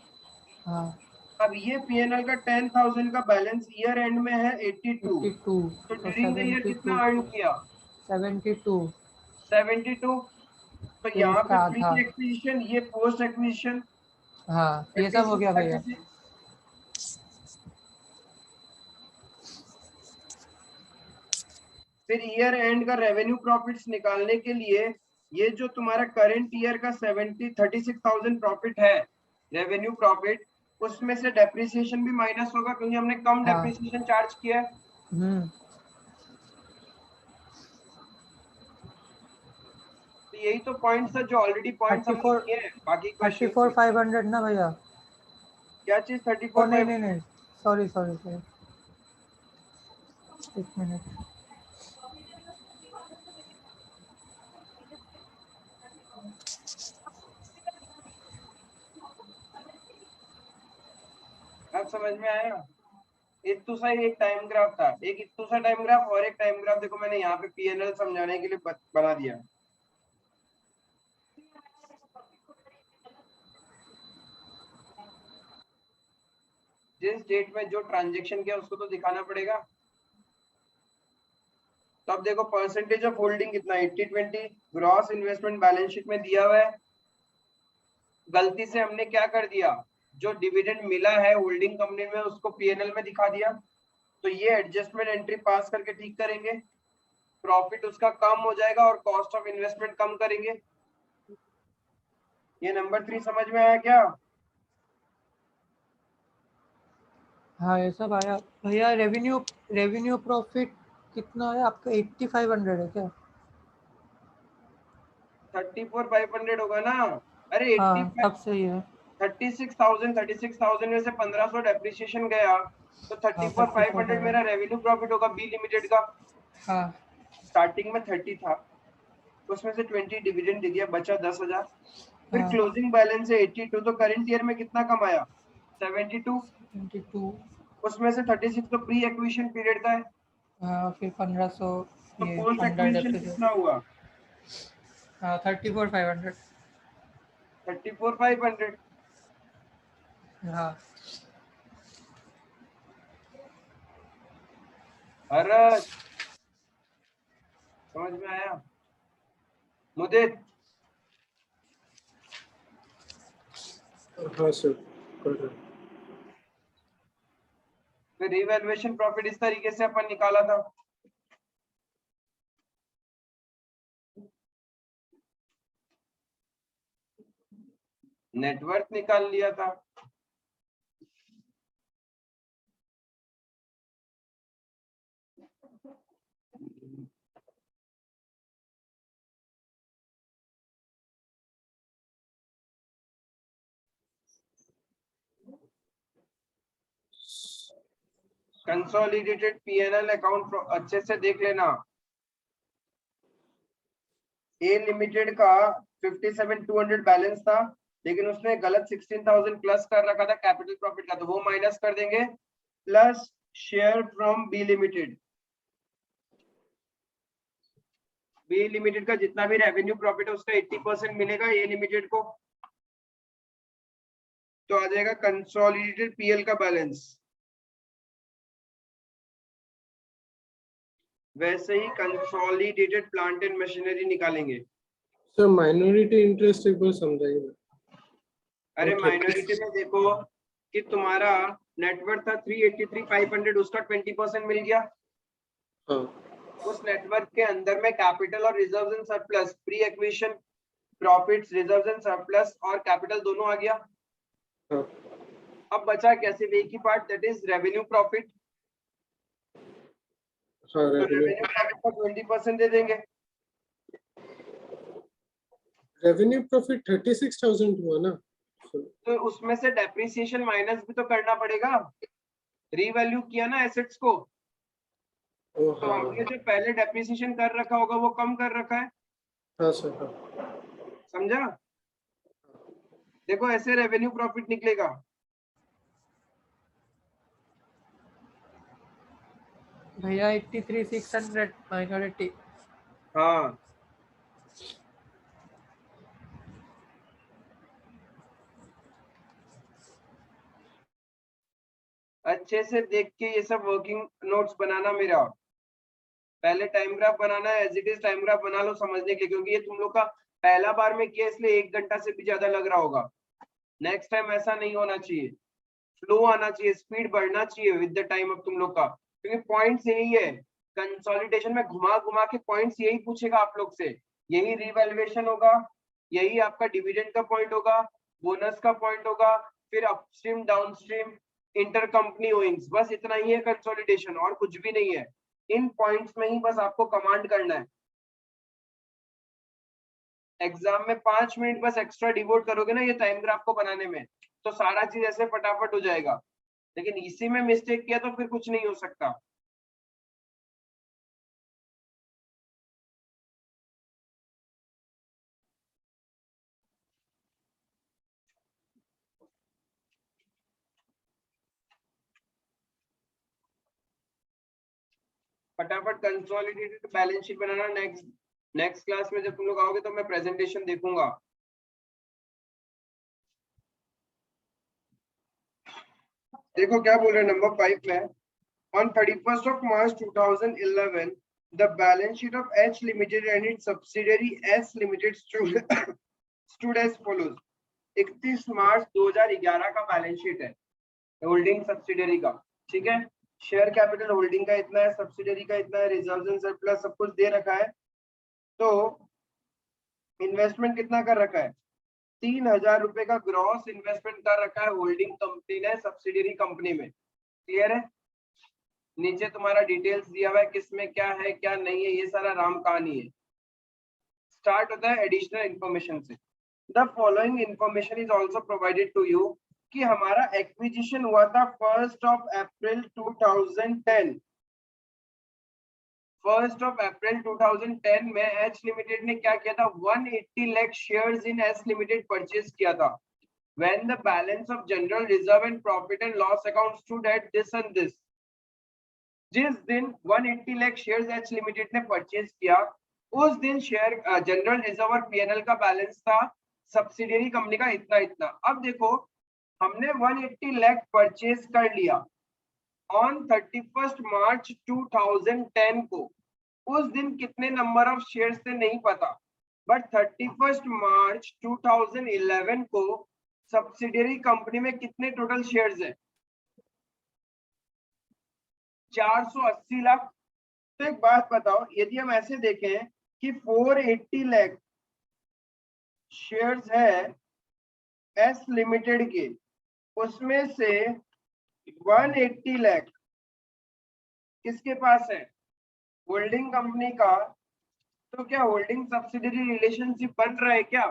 अब ये पीएनएल का 10,000 का बैलेंस ईयर एंड में है 82। तो ड्यूरिंग द ईयर कितना अर्न किया? 72। तो यहाँ पे प्री एक्विजिशन, ये पोस्ट एक्विजिशन, ये सब हो गया भैया। फिर ईयर एंड का रेवेन्यू प्रॉफिट्स निकालने के लिए ये जो तुम्हारा करंट ईयर का 36,000 प्रॉफिट है रेवेन्यू प्रॉफिट, उसमें से डेप्रिसिएशन भी माइनस होगा क्योंकि हमने कम डेप्रिसिएशन चार्ज किया है। तो यही तो पॉइंट्स है जो ऑलरेडी पॉइंट्स हमने किए हैं। बाकी 34,500 ना भैया? क्या चीज 34? नहीं सॉरी एक मिनट। अब समझ में आया? इतू सा एक टाइम ग्राफ था, एक इतू सा टाइम ग्राफ और एक टाइम ग्राफ देखो मैंने यहाँ पे पीएनएल समझाने के लिए बना दिया। जिस डेट में जो ट्रांजैक्शन किया उसको तो दिखाना पड़ेगा। तो अब देखो परसेंटेज ऑफ होल्डिंग कितना, 80-20 ग्रॉस इन्वेस्टमेंट बैलेंस शीट में दिया हुआ है। गलती से हमने क्या कर दिया, जो डिविडेंड मिला है होल्डिंग कंपनी में उसको पीएनएल में दिखा दिया, तो ये एडजस्टमेंट एंट्री पास करके ठीक करेंगे, प्रॉफिट उसका कम हो जाएगा और कॉस्ट ऑफ इन्वेस्टमेंट कम करेंगे। ये नंबर 3 समझ में आया क्या? हाँ ये सब आया भैया। रेवेन्यू प्रॉफिट कितना है आपका? 8500 है क्या? 34,500 होगा ना। अरे हाँ 85 तब सही है। 36,000 में से 1500 डेप्रिसिएशन गया तो हाँ 34,500 मेरा रेवेन्यू प्रॉफिट होगा बी लिमिटेड का। हाँ स्टार्टिंग में 30 था, उसमें से 20 डिविडेंड दे दिया, बचा 10,000। फिर हाँ क्लोजिंग बैलेंस है 82, तो करंट ईयर में कितना कमाया 72, 22। उसमें से 36 तो प्री एक्विजिशन पीरियड का है, हाँ फिर 1500 तो ये पोस्ट अंडर एक्विजिशन डेप्रिसिएशन। कितना हुआ हाँ 34,500। 34,500। हाँ अरे समझ में आया मुदित? हाँ सर कर रहा हूँ। फिर रिवैल्यूएशन प्रॉफिट इस तरीके से अपन निकाला था, नेटवर्क निकाल लिया था। कंसोलिडेटेड पीएनएल अकाउंट अच्छे से देख लेना। ए लिमिटेड का 57,200 बैलेंस था, लेकिन उसने गलत 16,000 प्लस कर रखा था कैपिटल प्रॉफिट का, तो वो माइनस कर देंगे, plus share from B limited. B limited का जितना भी रेवेन्यू प्रॉफिट है उसका 80% मिलेगा ए लिमिटेड को, तो आ जाएगा कंसोलिडेटेड पीएल का बैलेंस। वैसे ही कंसोलिडेटेड प्लांट एंड मशीनरी निकालेंगे। सर माइनॉरिटी इंटरेस्ट एक बार समझाइए। अरे और माइनॉरिटी में देखो कि तुम्हारा नेटवर्क था 383,500, उसका 20% मिल गया। हाँ उस नेटवर्क के अंदर में कैपिटल और reserves and surplus, pre acquisition profits, reserves and surplus और कैपिटल दोनों आ गया। हाँ अब बचा कैसे एक ही part, that is revenue profit. हाँ तो रेवेन्यू रेवेन्यू प्रॉफिट का 20% दे देंगे। रेवेन्यू प्रॉफिट 36,000 हुआ ना। तो उसमें से डेप्रिसिएशन माइनस भी तो करना पड़ेगा, रीवैल्यू किया ना एसेट्स को, ओ तो हाँ हमने जो पहले डेप्रिसिएशन कर रखा होगा वो कम कर रखा है, हाँ सर हाँ समझा? देखो ऐसे रेवेन्यू प्रॉफिट निकलेगा। भैया 83,600 माइनॉरिटी। हाँ अच्छे से देख के ये सब वर्किंग नोट्स बनाना, मेरा पहले टाइम ग्राफ बनाना है, as it is time graph बना लो समझने के लिए, क्योंकि ये तुम लोग का पहला बार में किया इसलिए 1 घंटा से भी ज्यादा लग रहा होगा। नेक्स्ट टाइम ऐसा नहीं होना चाहिए, फ्लो आना चाहिए, स्पीड बढ़ना चाहिए विद द टाइम अब तुम लोग का, क्योंकि पॉइंट्स यही है कंसोलिडेशन में, घुमा घुमा के पॉइंट्स यही पूछेगा आप लोग से, यही रिवैल्यूएशन होगा, यही आपका डिविडेंड का पॉइंट होगा, बोनस का पॉइंट होगा, फिर अपस्ट्रीम डाउनस्ट्रीम इंटर कंपनी ओइंग्स, बस इतना ही है कंसोलिडेशन, और कुछ भी नहीं है। इन पॉइंट्स में ही बस आपको कमांड करना है। एग्जाम में 5 मिनट बस एक्स्ट्रा डिवोट करोगे ना ये टाइम ग्राफ को बनाने में, तो सारा चीज ऐसे फटाफट हो जाएगा, लेकिन इसी में मिस्टेक किया तो फिर कुछ नहीं हो सकता। फटाफट कंसोलिडेटेड बैलेंस शीट बनाना। नेक्स्ट क्लास में जब तुम लोग आओगे तो मैं प्रेजेंटेशन देखूंगा। देखो क्या बोल रहे हैं नंबर 5 में, on 31st of March 2011 the balance sheet of H Limited and its subsidiary S Limited stood as follows. 31 मार्च 2011 का बैलेंस शीट है होल्डिंग सब्सिडियरी का, ठीक है। शेयर कैपिटल होल्डिंग का इतना है, सब्सिडियरी का इतना है, रिजर्व्स एंड सरप्लस सब कुछ दे रखा है। तो इन्वेस्टमेंट कितना कर रखा है, 3000 रुपए का ग्रॉस इन्वेस्टमेंट कर रखा है होल्डिंग कंपनी ने सब्सिडियरी कंपनी में। क्लियर है? नीचे तुम्हारा डिटेल्स दिया हुआ है किसमें क्या है क्या नहीं है, ये सारा राम कहानी है। स्टार्ट होता है एडिशनल इंफॉर्मेशन से। The following information is also provided to you कि हमारा एक्विजिशन हुआ था 1 अप्रैल 2010। 1 अप्रैल 2010 में एच लिमिटेड ने क्या किया था, 180 lakh shares in H limited purchase किया था। When the balance of general reserve and profit and loss account stood at this and this, जिस दिन 180 लाख शेयर्स एच लिमिटेड ने परचेज किया उस दिन शेयर जनरल रिजर्व और पीएनएल का बैलेंस था सब्सिडियरी कंपनी का इतना इतना। अब देखो हमने 180 लाख परचेज कर लिया ऑन 31 मार्च 2010 को। उस दिन कितने नंबर ऑफ शेयर्स थे नहीं पता, बट 31 मार्च 2011 को सब्सिडियरी कंपनी में कितने टोटल शेयर्स है, 480 लाख। तो एक बात बताओ, यदि हम ऐसे देखें कि 480 लाख शेयर्स है एस लिमिटेड के, उसमें से 180 लाख किसके पास है, होल्डिंग कंपनी का। तो क्या होल्डिंग सब्सिडियरी रिलेशनशिप बन रहा है क्या?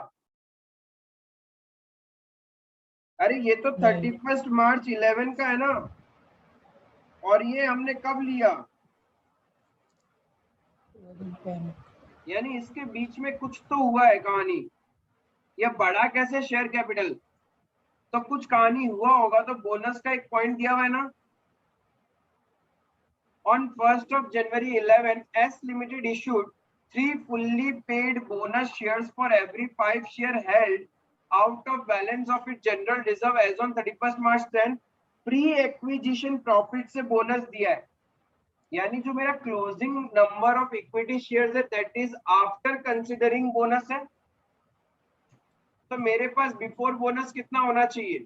अरे ये तो 31 मार्च 11 का है ना, और ये हमने कब लिया, यानी इसके बीच में कुछ तो हुआ है कहानी। ये बढ़ा कैसे शेयर कैपिटल, तो कुछ कहानी हुआ होगा। तो बोनस का एक पॉइंट दिया हुआ है ना, on 1 January 11 S limited issued 3 fully paid bonus shares for every 5 share held out of balance of its general reserve as on 31 March 10 pre acquisition profit से बोनस दिया है। यानी जो मेरा closing number of equity shares है that is after considering bonus है। तो मेरे पास बिफोर बोनस कितना होना चाहिए,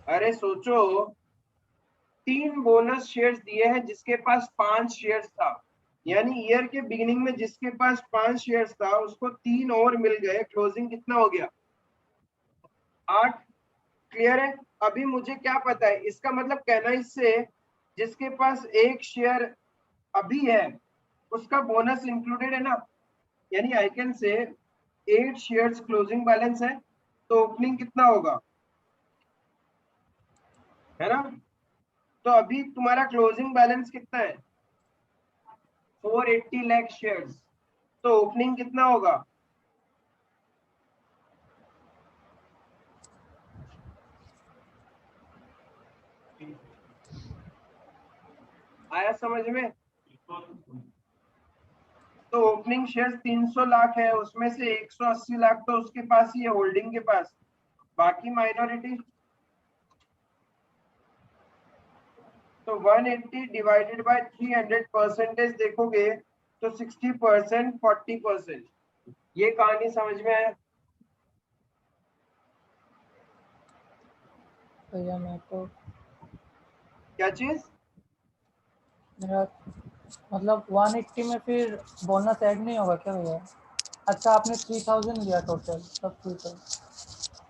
अरे सोचो 3 बोनस शेयर्स दिए हैं जिसके पास 5 शेयर्स था, यानी ईयर के बिगिनिंग में जिसके पास 5 शेयर्स था उसको 3 और मिल गए, क्लोजिंग कितना हो गया, 8। क्लियर है? अभी मुझे क्या पता है, इसका मतलब कहना इससे जिसके पास 1 शेयर अभी है उसका बोनस इंक्लूडेड है ना, यानी I can say 8 shares closing balance है तो ओपनिंग कितना होगा, है ना। तो अभी तुम्हारा क्लोजिंग बैलेंस कितना है, 480 लाख शेयर्स, तो ओपनिंग कितना होगा, आया समझ में। तो ओपनिंग शेयर्स 300 लाख है, उसमें से 180 लाख तो उसके पास ही है होल्डिंग के पास, बाकी माइनॉरिटी। तो 180 डिवाइडेड बाय 300 परसेंटेज देखोगे तो 60%, 40%। ये कहानी समझ में आया? भैया मैं तो क्या चीज, मेरा मतलब 180 में फिर बोनस ऐड नहीं होगा क्या भैया? अच्छा आपने 3000 लिया टोटल, सब ठीक है।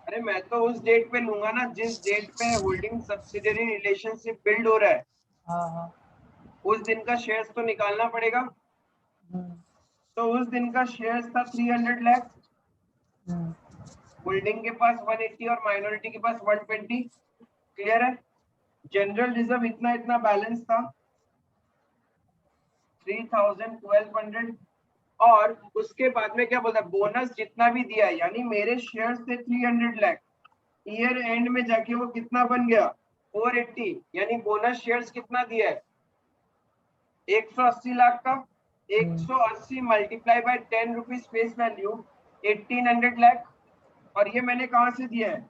अरे मैं तो उस डेट पे लूंगा ना जिस डेट पे होल्डिंग सब्सिडियरी रिलेशनशिप बिल्ड हो रहा है, हाँ हाँ। उस दिन का शेयर्स तो निकालना पड़ेगा। तो उस दिन का शेयर्स था 300 लाख, होल्डिंग के पास 180 और माइनॉरिटी के पास 120। क्लियर है? जनरल रिजर्व इतना इतना बैलेंस था 3000, 1200, और उसके बाद में क्या बोलता है, बोनस जितना भी दिया है, यानी मेरे शेयर्स थे 300 लाख, ईयर एंड में जाके वो कितना बन गया, 480, यानी बोनस शेयर्स कितना दिया है, 180 लाख का। 180 multiply by 10 rupees face value 1800 lakh, और ये मैंने कहां से दिया है,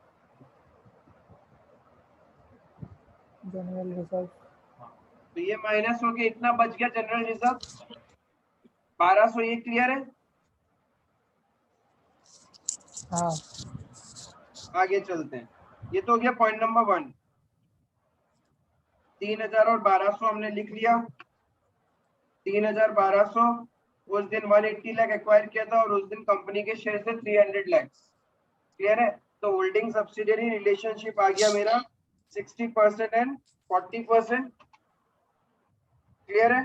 जनरल रिजर्व। तो ये माइनस हो के इतना बच गया जनरल रिजर्व 1200, ये क्लियर है? हाँ आगे चलते हैं। ये तो हो गया पॉइंट नंबर 1। 3000 और 1200 हमने लिख लिया। 3000-1200 उस दिन 180 लाख एक्वायर किया था और उस दिन कंपनी के शेयर से 300 लाख। क्लियर है? तो होल्डिंग सब्सिडियरी रिलेशनशिप आ गया मेरा 60% एंड 40%। क्लियर है?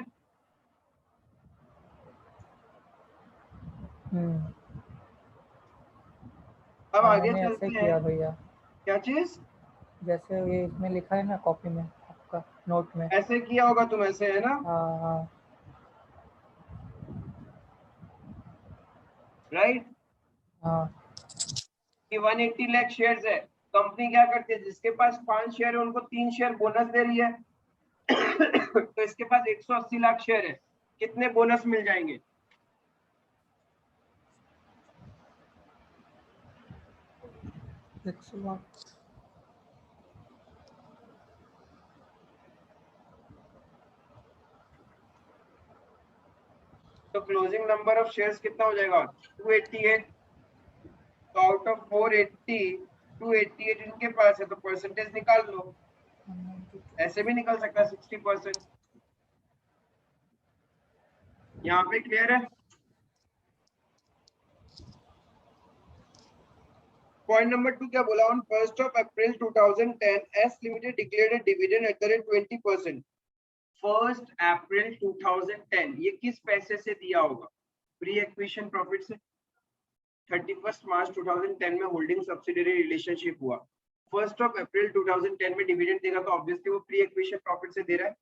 अब आगे मैंने ऐसे चलते किया हैं। भैया, क्या चीज? जैसे ये इसमें लिखा है ना कॉपी में आपका नोट में। ऐसे किया होगा तुम, ऐसे है ना? हाँ हाँ राइट? हाँ कि 180 लाख शेयर्स है। कंपनी क्या करती है, जिसके पास 5 शेयर है उनको 3 शेयर बोनस दे रही है। तो इसके पास 180 लाख शेयर है, कितने बोनस मिल जाएंगे? तो क्लोजिंग नंबर ऑफ शेयर्स कितना हो जाएगा? 288। तो आउट ऑफ 480 288 इनके पास है, तो परसेंटेज निकाल लो। ऐसे भी निकल सकता है 60%। यहाँ पे क्लियर है? पॉइंट नंबर 2 क्या बोला? On 1st of April 2010 S Limited declared a dividend at the rate 20%। 1st April 2010 ये किस पैसे से दिया होगा? प्री एक्विजिशन प्रॉफिट से। 31st मार्च 2010 में होल्डिंग सब्सिडियरी रिलेशनशिप हुआ। 1st of April 2010 में डिविडेंड देगा तो ऑब्वियसली वो प्री एक्विजिशन प्रॉफिट से दे रहा है।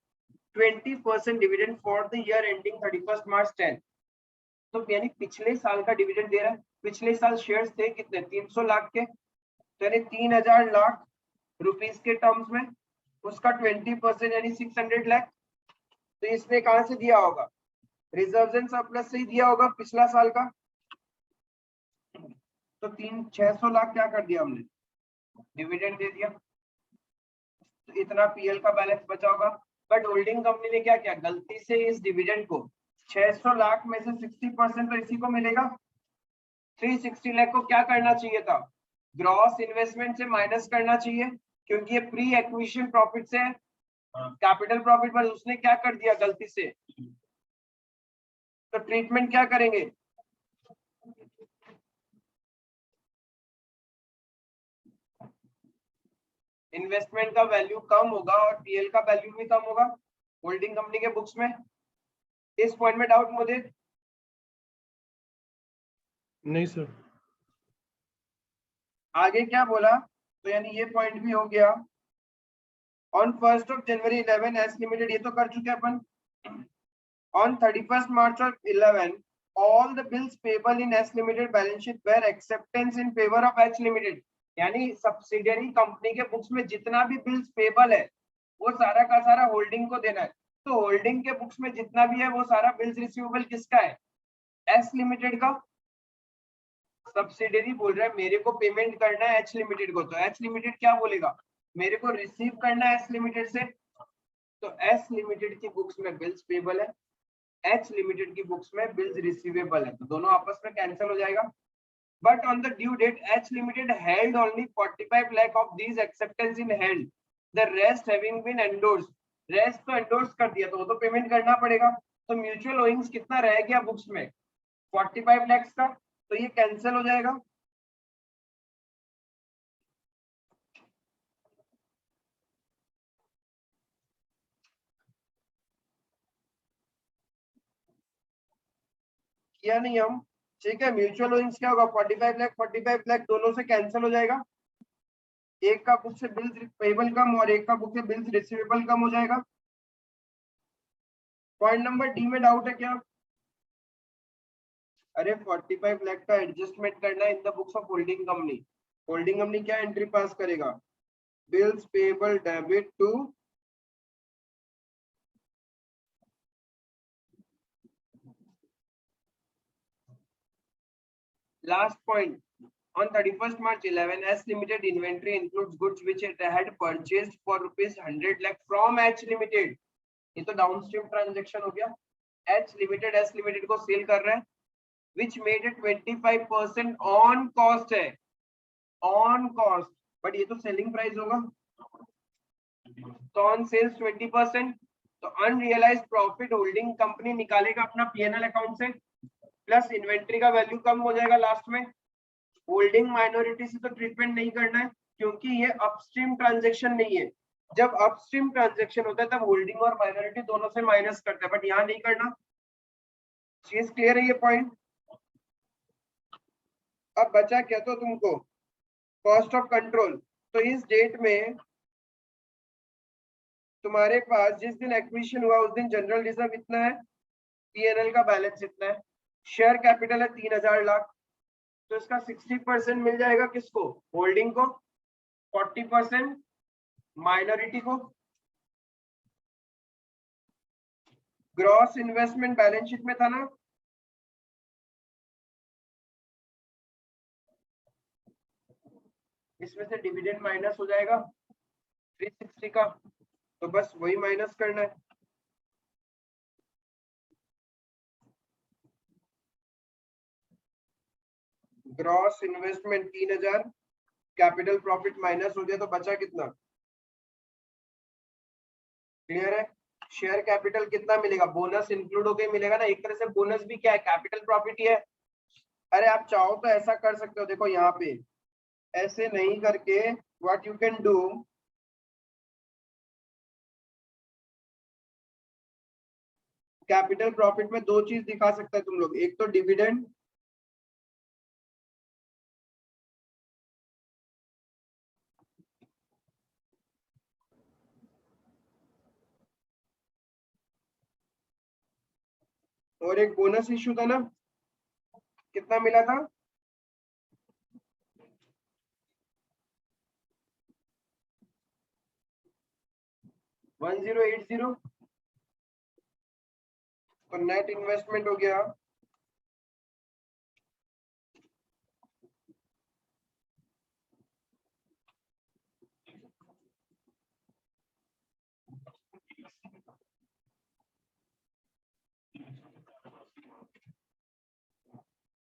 20% dividend for the year ending 31st मार्च 10। तो यानी पिछले साल का डिविडेंड दे रहा है। पिछले साल शेयर्स थे कितने? 300 लाख के, तो यानी 3000 लाख रुपीस के टर्म्स में उसका 20% यानी 600 लाख। तो इसने कहां से दिया होगा? रिजर्व्स एंड सरप्लस से ही दिया होगा पिछला साल का। तो 600 लाख क्या कर दिया हमने? डिविडेंड दे दिया। तो इतना पीएल का बैलेंस बचा होगा। बट होल्डिंग कंपनी ने क्या किया? गलती से इस डिविडेंड को 600 लाख में से 60% तो इसी को मिलेगा। 360 लाख को क्या करना चाहिए था? ग्रॉस इन्वेस्टमेंट से माइनस करना चाहिए, क्योंकि ये प्री एक्विजिशन प्रॉफिट से कैपिटल प्रॉफिट, पर उसने क्या कर दिया गलती से? तो ट्रीटमेंट क्या करेंगे? इन्वेस्टमेंट का वैल्यू कम होगा और पीएल का वैल्यू भी कम होगा होल्डिंग कंपनी के बुक्स में। इस पॉइंट में डाउट मुझे? नहीं सर। आगे क्या बोला? तो यानी ये पॉइंट भी हो गया। On 1st of January 11 S limited, ये तो कर चुके अपन। On 31st March of 11 all the bills payable in S Limited balance sheet were acceptance in favor of H Limited। यानी सब्सिडियरी कंपनी के बुक्स में जितना भी बिल्स पेबल है वो सारा का सारा होल्डिंग को देना है। तो होल्डिंग के बुक्स में जितना भी है वो सारा बिल्स रिसीवेबल किसका है? एस लिमिटेड का। सब्सिडियरी बोल रहा है मेरे को पेमेंट करना है एच लिमिटेड को, तो एच लिमिटेड क्या बोलेगा? मेरे को रिसीव करना है एस लिमिटेड से। तो एस लिमिटेड की बुक्स में बिल्स पेबल है, एच लिमिटेड की बुक्स में बिल्स रिसीवेबल है, तो दोनों आपस में कैंसिल हो जाएगा। But on the due date, H Limited held only 45 lakh of these acceptance in hand. The rest having been endorsed. Rest तो endorse कर दिया तो वो तो पेमेंट करना पड़ेगा। तो म्यूचुअल ओइंग्स कितना रह गया बुक्स में? 45 lakhs का, तो ये कैंसिल हो जाएगा। किया नहीं हम? ठीक है, म्यूचुअल ओइंग्स क्या होगा? 45 लाख दोनों से कैंसिल हो जाएगा। एक का बुक से बिल्स पेबल कम और एक का बुक से बिल्स रिसीवेबल कम हो जाएगा। पॉइंट नंबर डी में डाउट है क्या? अरे 45 लाख का एडजस्टमेंट करना है in the books of holding company. Holding company क्या एंट्री पास करेगा? Bills payable debit to last point. On 31st March 11, S Limited inventory includes goods which it had purchased for rupees 100 lakh from H Limited. ये तो downstream transaction हो गया। H limited को cell कर रहे हैं, which made it 25% on cost है, on cost, but ये तो सेलिंग प्राइस होगा, तो ऑन सेल्स 20%। तो अनरियलाइज्ड प्रॉफिट होल्डिंग कंपनी निकालेगा अपना पीएनएल अकाउंट से, प्लस इन्वेंट्री का वैल्यू कम हो जाएगा लास्ट में। होल्डिंग माइनॉरिटी से तो ट्रीटमेंट नहीं करना है, क्योंकि ये अपस्ट्रीम ट्रांजैक्शन नहीं है। जब अपस्ट्रीम ट्रांजैक्शन होता है तब होल्डिंग और माइनॉरिटी दोनों से माइनस करता है, बट यहाँ नहीं करना। चीज क्लियर है ये पॉइंट? अब बचा क्या तो तुमको कॉस्ट ऑफ कंट्रोल। तो इस डेट में तुम्हारे पास जिस दिन एक्विजिशन हुआ उस दिन जनरल रिजर्व इतना है, पीएनएल का बैलेंस इतना है, शेयर कैपिटल है 3000 लाख, तो इसका 60% मिल जाएगा किसको? होल्डिंग को, 40% माइनॉरिटी को। ग्रॉस इन्वेस्टमेंट बैलेंस शीट में था ना, इसमें से डिविडेंड माइनस हो जाएगा 360 का, तो बस वही माइनस करना है। Gross investment 3000, capital profit minus हो गया, तो बचा कितना? क्लियर है? शेयर कैपिटल कितना मिलेगा? बोनस इंक्लूड होके मिलेगा ना, एक तरह से बोनस भी क्या है? कैपिटल प्रॉफिट ही है। अरे आप चाहो तो ऐसा कर सकते हो, देखो यहाँ पे ऐसे नहीं करके what you can do, capital profit में दो चीज दिखा सकते हैं तुम लोग, एक तो डिविडेंड, और एक बोनस इश्यू था ना, कितना मिला था? $1080। तो नेट इन्वेस्टमेंट हो गया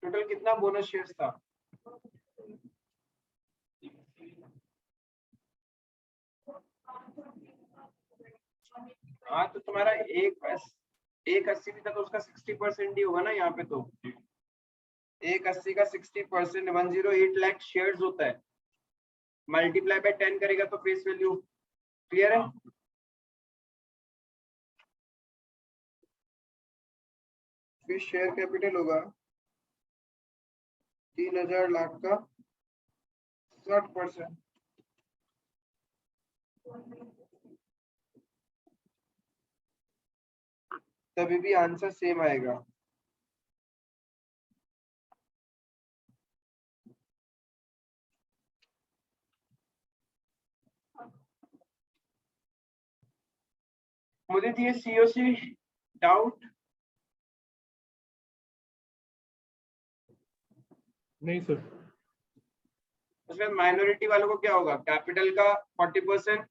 टोटल कितना बोनस शेयर्स था? हाँ तो तुम्हारा 180 भी था, तो उसका 60% ही होगा ना यहाँ पे। तो 180 का 60% 108 लाख शेयर्स होता है, मल्टीप्लाई बाय 10 करेगा तो फेस वैल्यू। क्लियर है? फिर शेयर कैपिटल होगा 3000 लाख का 60%, तभी भी आंसर सेम आएगा। मुझे दिए सीओसी डाउट? नहीं सर। उसमें माइनॉरिटी वालों को क्या होगा? कैपिटल का 40%,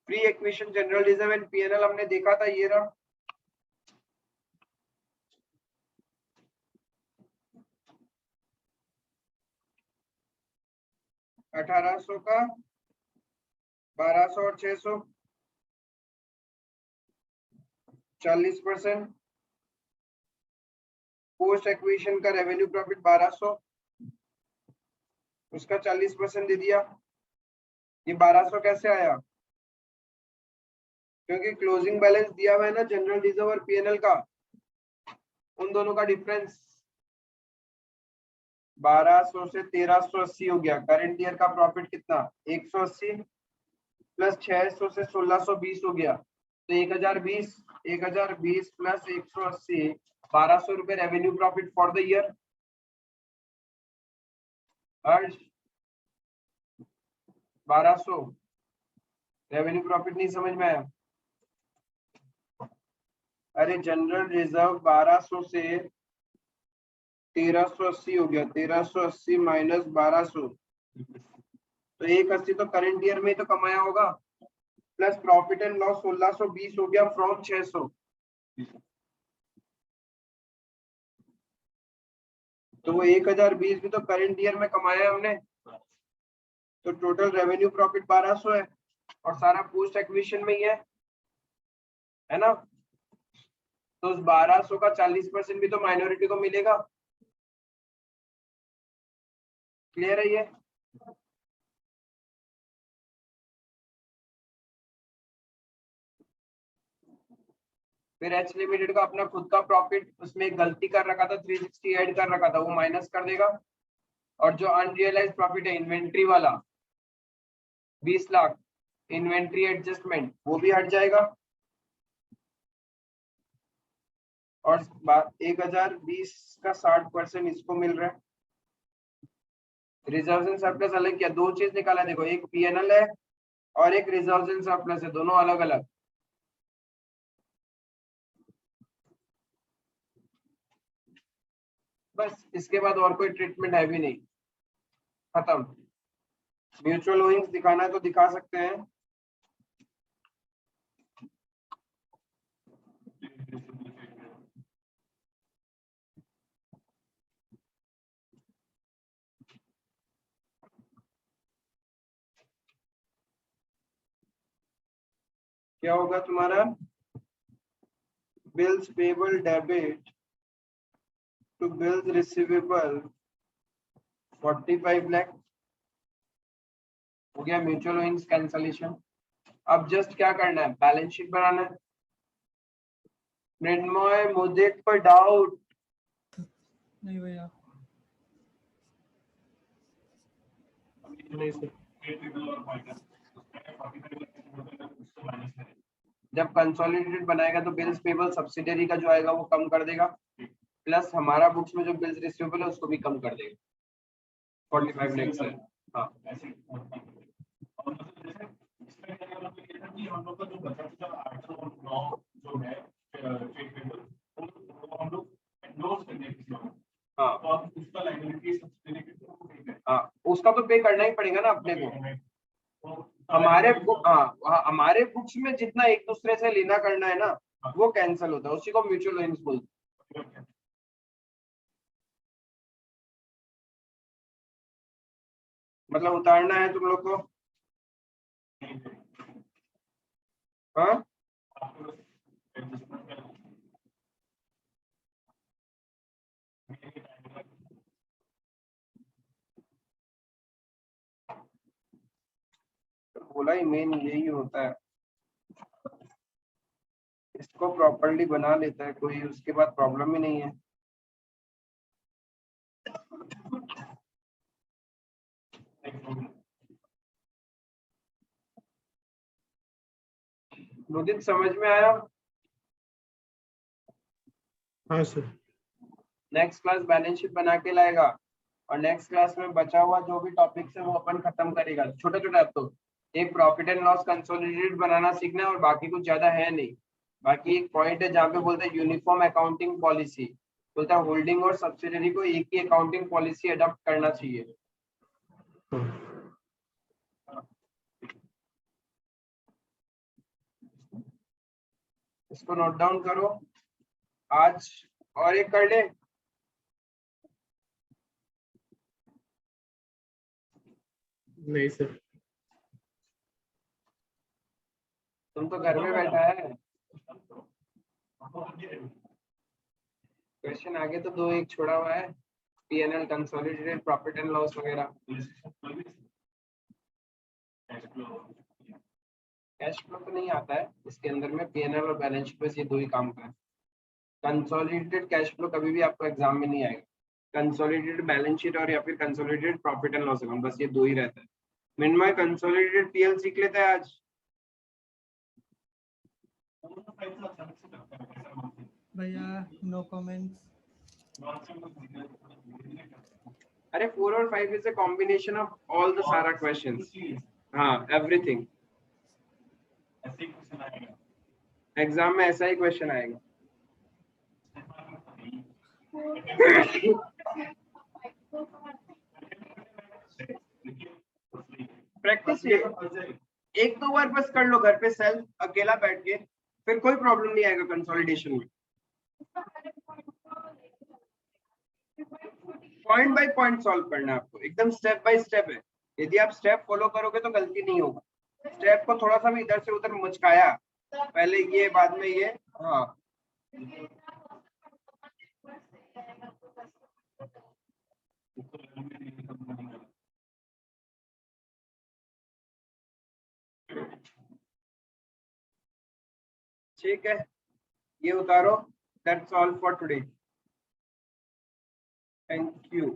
free acquisition general reserve and PNL हमने देखा था, ये रहा। $1800 का 1200 और 600 40%। पोस्ट एक्विजिशन का रेवेन्यू प्रॉफिट 1200, उसका 40% दे दिया। ये 1200 कैसे आया? क्योंकि क्लोजिंग बैलेंस दिया हुआ है ना जनरल रिजर्व और पीएनएल का, उन दोनों का डिफरेंस 1200 से 1380 हो गया। करंट ईयर का प्रॉफिट कितना? 180 प्लस 600 से 1620 हो गया, तो 1020 प्लस 180 1200 रुपए revenue profit for the year. 1200 revenue profit नहीं समझ में आया? अरे जनरल रिजर्व 1200 से 1380 हो गया, 1380 माइनस 1200, तो 180 तो करंट ईयर में ही तो कमाया होगा। प्लस प्रॉफिट एंड लॉस 1620 हो गया फ्रॉम 600। तो वो 1020 भी तो करंट ईयर में कमाया है हमने, तो टोटल रेवेन्यू प्रॉफिट 1200 है और सारा पोस्ट एक्विजिशन में ही है ना। तो उस 1200 का 40% भी तो माइनॉरिटी को मिलेगा। क्लियर है ये? फिर एच लिमिटेड का अपना खुद का प्रॉफिट, उसमें एक गलती कर रखा था 360 ऐड कर रखा था, वो माइनस कर देगा। और जो अनरियलाइज प्रॉफिट है इन्वेंट्री वाला 20 लाख इन्वेंट्री एडजस्टमेंट, वो भी हट जाएगा। और 1020 का 60% इसको मिल रहा है। रिजर्व एंड सरप्लस अलग किया, दो चीज निकाला देखो, एक पीएनएल है और एक रिजर्व एंड सरप्लस है, दोनों अलग अलग। बस इसके बाद और कोई ट्रीटमेंट है भी नहीं, खत्म। म्यूचुअल ओइंग्स दिखाना है तो दिखा सकते हैं। क्या होगा तुम्हारा? Bills payable debit to bills receivable 45 lakh हो गया म्यूचुअल ओइंग्स कैंसलेशन। अब जस्ट क्या करना है? बैलेंस शीट बनाना है। मृण्मय मुझे पर डाउट नहीं भैया। जब कंसोलिडेटेड बनाएगा तो बिल्स पेबल सब्सिडियरी का जो आएगा वो कम कर देगा, प्लस हमारा बुक्स में जो बिल्स रिसीवेबल है उसको भी कम कर देगा। 45 लाख से हाँ हाँ, उसका तो पे करना ही पड़ेगा ना अपने को। हमारे बुक हमारे बुक्स में जितना एक दूसरे से लेना करना है ना वो कैंसिल होता है, उसी को म्यूचुअल ओइंग्स बोलते हैं। मतलब उतारना है तुम लोग को? हाँ तो बोला ही मेन यही होता है, इसको प्रॉपर्ली बना लेता है कोई, उसके बाद प्रॉब्लम ही नहीं है। मुझे समझ में आया? हाँ sir. Next class balance sheet बना के लाएगा और नेक्स्ट क्लास में बचा हुआ जो भी टॉपिक्स है वो अपन खत्म करेगा, छोटा छोटा। अब तो एक प्रॉफिट एंड लॉस कंसोलिडेटेड बनाना सीखना है और बाकी कुछ ज्यादा है नहीं। बाकी एक पॉइंट है जहाँ पे बोलते हैं यूनिफॉर्म अकाउंटिंग पॉलिसी, बोलता है होल्डिंग और सब्सिडरी को एक ही अकाउंटिंग पॉलिसी अडॉप्ट करना चाहिए। इसको नोट डाउन करो आज, और एक कर ले। नहीं सर। तुम तो घर में बैठा है, क्वेश्चन आगे तो दो एक छोड़ा हुआ है, PNL consolidated profit and loss वगैरह। कैश फ्लो तो नहीं आता है इसके अंदर में, पीएनएल और बैलेंस शीट बस ये दो ही काम का है। कंसोलिडेटेड कैश फ्लो कभी भी आपको एग्जाम में नहीं आएगा, कंसोलिडेटेड बैलेंस शीट और या फिर consolidated profit and loss account, बस ये दो ही रहता है। मिनमय कंसोलिडेटेड पीएल सीख लेता है आज। भैया नो कमेंट्स। अरे 4 और 5 is a combination of all the सारा क्वेश्चंस, हाँ एवरीथिंग। एग्जाम में ऐसा ही क्वेश्चन आएगा। प्रैक्टिस एक दो बार बस कर लो घर पे सेल्फ अकेला बैठ के, फिर कोई प्रॉब्लम नहीं आएगा कंसोलिडेशन में। पॉइंट बाय पॉइंट सॉल्व करना है आपको, एकदम स्टेप बाय स्टेप है। यदि आप स्टेप फॉलो करोगे तो गलती नहीं होगा। स्टेप को थोड़ा सा भी इधर से उधर मचकाया, पहले ये बाद में ये, हाँ ठीक है, ये उतारो। That's all for today, thank you.